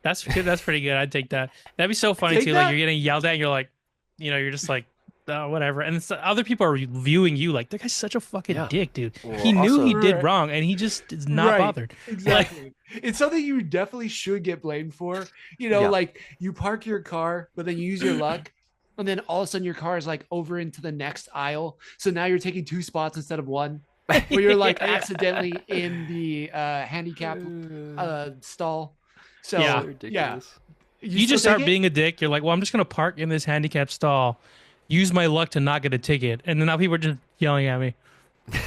C: That's good. That's pretty good. I'd take that. That'd be so funny
A: Take
C: too.
A: that?
C: Like you're getting yelled at, and you're like, you're just like, whatever. And other people are viewing you like, that guy's such a fucking
B: Yeah.
C: dick, dude.
B: Well,
C: He knew
B: also-
C: he did
A: Right.
C: wrong, and he just is not
A: Right.
C: bothered.
A: Exactly. It's something you definitely should get blamed for.
B: Yeah.
A: Like you park your car, but then you use your luck. And then all of a sudden your car is like over into the next aisle. So now you're taking 2 spots instead of 1. Where you're like accidentally in the handicap stall. So
C: Yeah.
B: Ridiculous.
C: You just start being a dick. You're like, well, I'm just gonna park in this handicapped stall, use my luck to not get a ticket, and then now people are just yelling at me.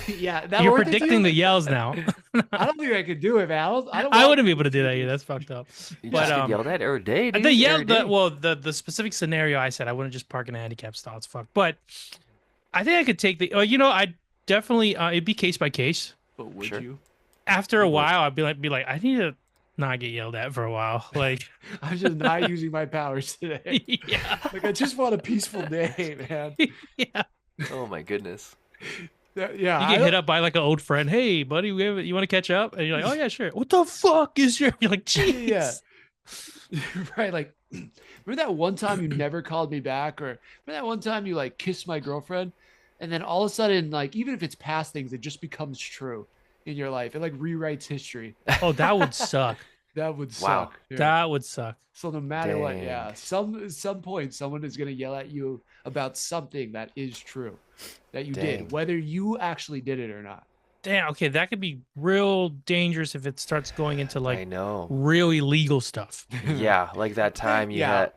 A: Yeah, that
C: You're
A: worked with
C: predicting
A: you?
C: the yells now.
A: I don't think I could do it, man.
C: I wouldn't be able to do that either. That's fucked up.
B: You
C: But,
B: just get
C: um,
B: yelled at every day, dude.
C: The yell,
B: every day.
C: the specific scenario I said, I wouldn't just park in a handicapped stall. It's fucked. But I think I could take the. I'd definitely. It'd be case by case.
A: But would
B: Sure.
A: you?
C: After a while, I'd be like, I need to not get yelled at for a while. Like,
A: I'm just not using my powers today.
C: yeah,
A: Like I just want a peaceful day, man.
C: yeah.
B: Oh my goodness.
A: Yeah,
C: You get hit up by like an old friend. Hey, buddy, you want to catch up? And you're like, oh yeah, sure. What the fuck is your? You're like, jeez.
A: Yeah. Right. Like, remember that one time you never called me back, or remember that one time you like kissed my girlfriend, and then all of a sudden, like, even if it's past things, it just becomes true in your life. It like rewrites history.
C: Oh, that would suck.
A: That would
B: Wow.
A: suck. Yeah.
C: That would suck.
A: So no matter what,
B: Dang.
A: yeah, some point someone is gonna yell at you about something that is true that you
B: Dang.
A: did, whether you actually did it or not.
C: Damn. Okay, that could be real dangerous if it starts going into
B: I
C: like
B: know.
C: real illegal stuff.
B: Yeah, like that time you
A: Yeah.
B: had.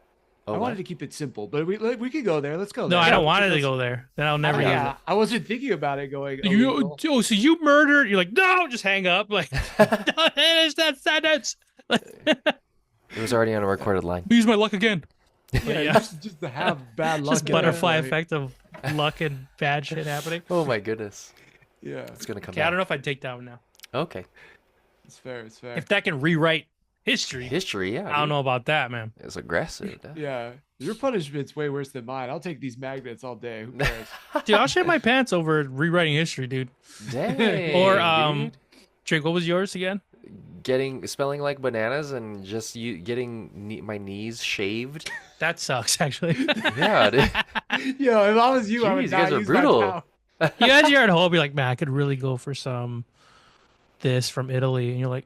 B: Oh,
A: I wanted
B: what?
A: to keep it simple, but we could go there. Let's go.
C: No,
A: there.
C: I don't
A: Yeah,
C: want it to
A: let's-
C: go there. Then I'll never use
A: Yeah, I wasn't thinking about it going.
C: it.
A: illegal.
C: So you murdered? You're like, no, just hang up. Like, don't finish that sentence.
B: It was already on a recorded line.
C: Use my luck again.
A: Yeah, just to have bad luck.
C: Just
A: in that
C: butterfly
A: point.
C: effect of luck and bad shit happening.
B: Oh my goodness.
A: Yeah,
B: It's gonna come
C: Okay, I
B: back.
C: don't know if I'd take that one now.
B: Okay.
A: it's fair. It's fair.
C: If that can rewrite history,
B: History, yeah.
C: I don't
B: dude.
C: know about that, man.
B: It's aggressive.
A: Yeah, your punishment's way worse than mine. I'll take these magnets all day. Who cares?
C: Dude, I'll shit my pants over rewriting history, dude.
B: Dang.
C: Or
B: dude.
C: Drake, what was yours again?
B: Smelling like bananas and just getting my knees shaved.
C: That sucks, actually.
B: Yeah, dude.
A: Yo, if I was you, I
B: Jeez,
A: would
B: you
A: not
B: guys are
A: use
B: brutal.
A: my power.
C: You guys are at home, you're like, man, I could really go for some this from Italy, and you're like,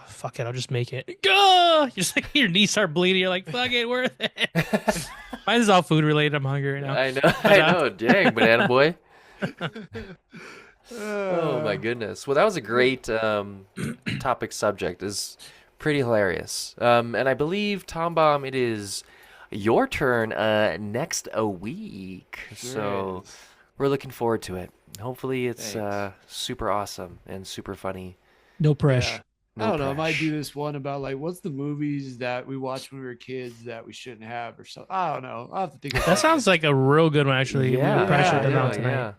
C: fuck it, I'll just make it. Go! You're just like, your knees start bleeding. You're like, fuck it, worth it. Mine is all food related. I'm hungry right now.
B: I know. I know. Dang, banana boy. Oh my goodness. Well, that was a great topic subject. Is pretty hilarious. And I believe Tom Bomb, it is your turn next a week. So
A: is.
B: we're looking forward to it. Hopefully it's
A: Thanks.
B: super awesome and super funny.
C: No pressure.
A: I don't know. I might
B: crash.
A: do this one about like what's the movies that we watched when we were kids that we shouldn't have or something. I don't know. I'll have to think of
C: That
A: something.
C: sounds like a real good one, actually. We
B: Yeah,
C: probably should have done that
A: yeah,
C: one tonight.
B: yeah.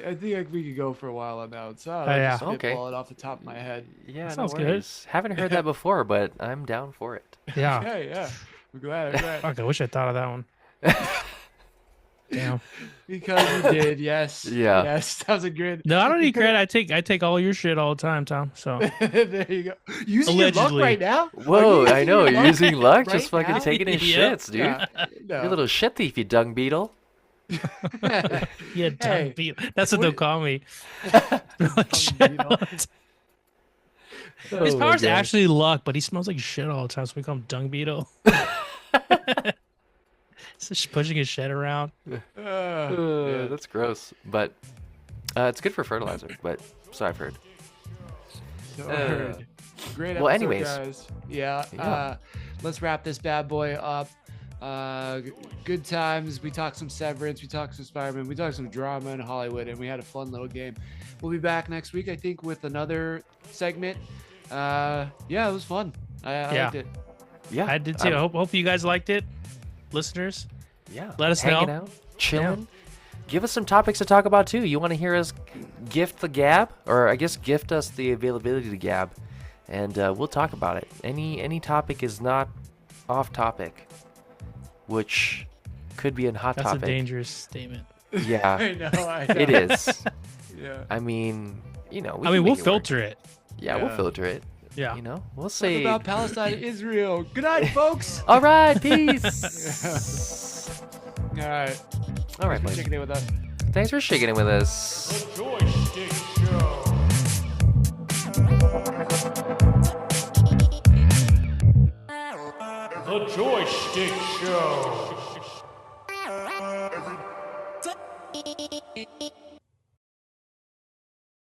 A: I think like, we could go for a while on that one. So I don't
C: Oh,
A: know,
C: yeah.
A: just
B: Okay.
A: spitball it off the top of my head.
B: Yeah,
C: That
B: no
C: sounds good.
B: worries. Haven't heard that before, but I'm down for it.
C: Yeah.
A: Yeah, yeah. I'm glad. I'm glad.
C: Fuck, I wish I thought of that one. Damn.
A: Because you did, yes.
B: Yeah.
A: Yes. That was a good.
C: No, I don't
A: you
C: need credit. I take all your shit all the time, Tom. So
A: There you go. Using your luck
C: Allegedly.
A: right now?
B: Whoa, I know. You're using luck,
A: right
B: just fucking
A: now?
B: taking his
C: Yeah.
B: shits, dude.
A: Yeah.
B: You're a little shit thief, you dung beetle.
C: yeah, dung
A: Hey,
C: beetle. That's what they'll call me. Like shit
A: beetle.
C: all the time.
B: Oh
C: His
B: my
C: power's
B: God.
C: actually luck, but he smells like shit all the time, so we call him dung beetle. He's just pushing his shit around.
A: Yeah.
B: That's gross, but it's good for fertilizer. But so I've heard.
A: So I heard. Great episode,
B: well, anyways.
A: guys. Yeah.
B: Yeah.
A: Let's wrap this bad boy up. Good times. We talked some Severance. We talked some Spider-Man. We talked some drama in Hollywood, and we had a fun little game. We'll be back next week, I think, with another segment. Yeah, it was fun. I
C: Yeah.
A: liked it.
B: Yeah,
C: I did too. I hope you guys liked it, listeners.
B: Yeah,
C: Let us
B: hanging
C: know.
B: out, chilling. Give us some topics to talk about too. You want to hear us gift the gab, or I guess gift us the availability to gab, and we'll talk about it. Any topic is not off topic, which could be a hot
C: That's
B: topic.
C: a dangerous statement.
B: Yeah,
A: I know.
B: it is.
A: Yeah.
B: I mean, you know,
C: I mean, we'll filter it.
B: Yeah, we'll
A: Yeah.
B: filter it.
C: Yeah.
B: You know, we'll
A: Talk
B: say.
A: about Palestine and Israel. Good night, folks.
B: All right, peace.
A: All right.
B: All right,
A: Thanks for
B: buddy.
A: checking in with us.
B: Thanks for shaking it with us.
D: The Joy Schtick Show. The Joy Schtick Show.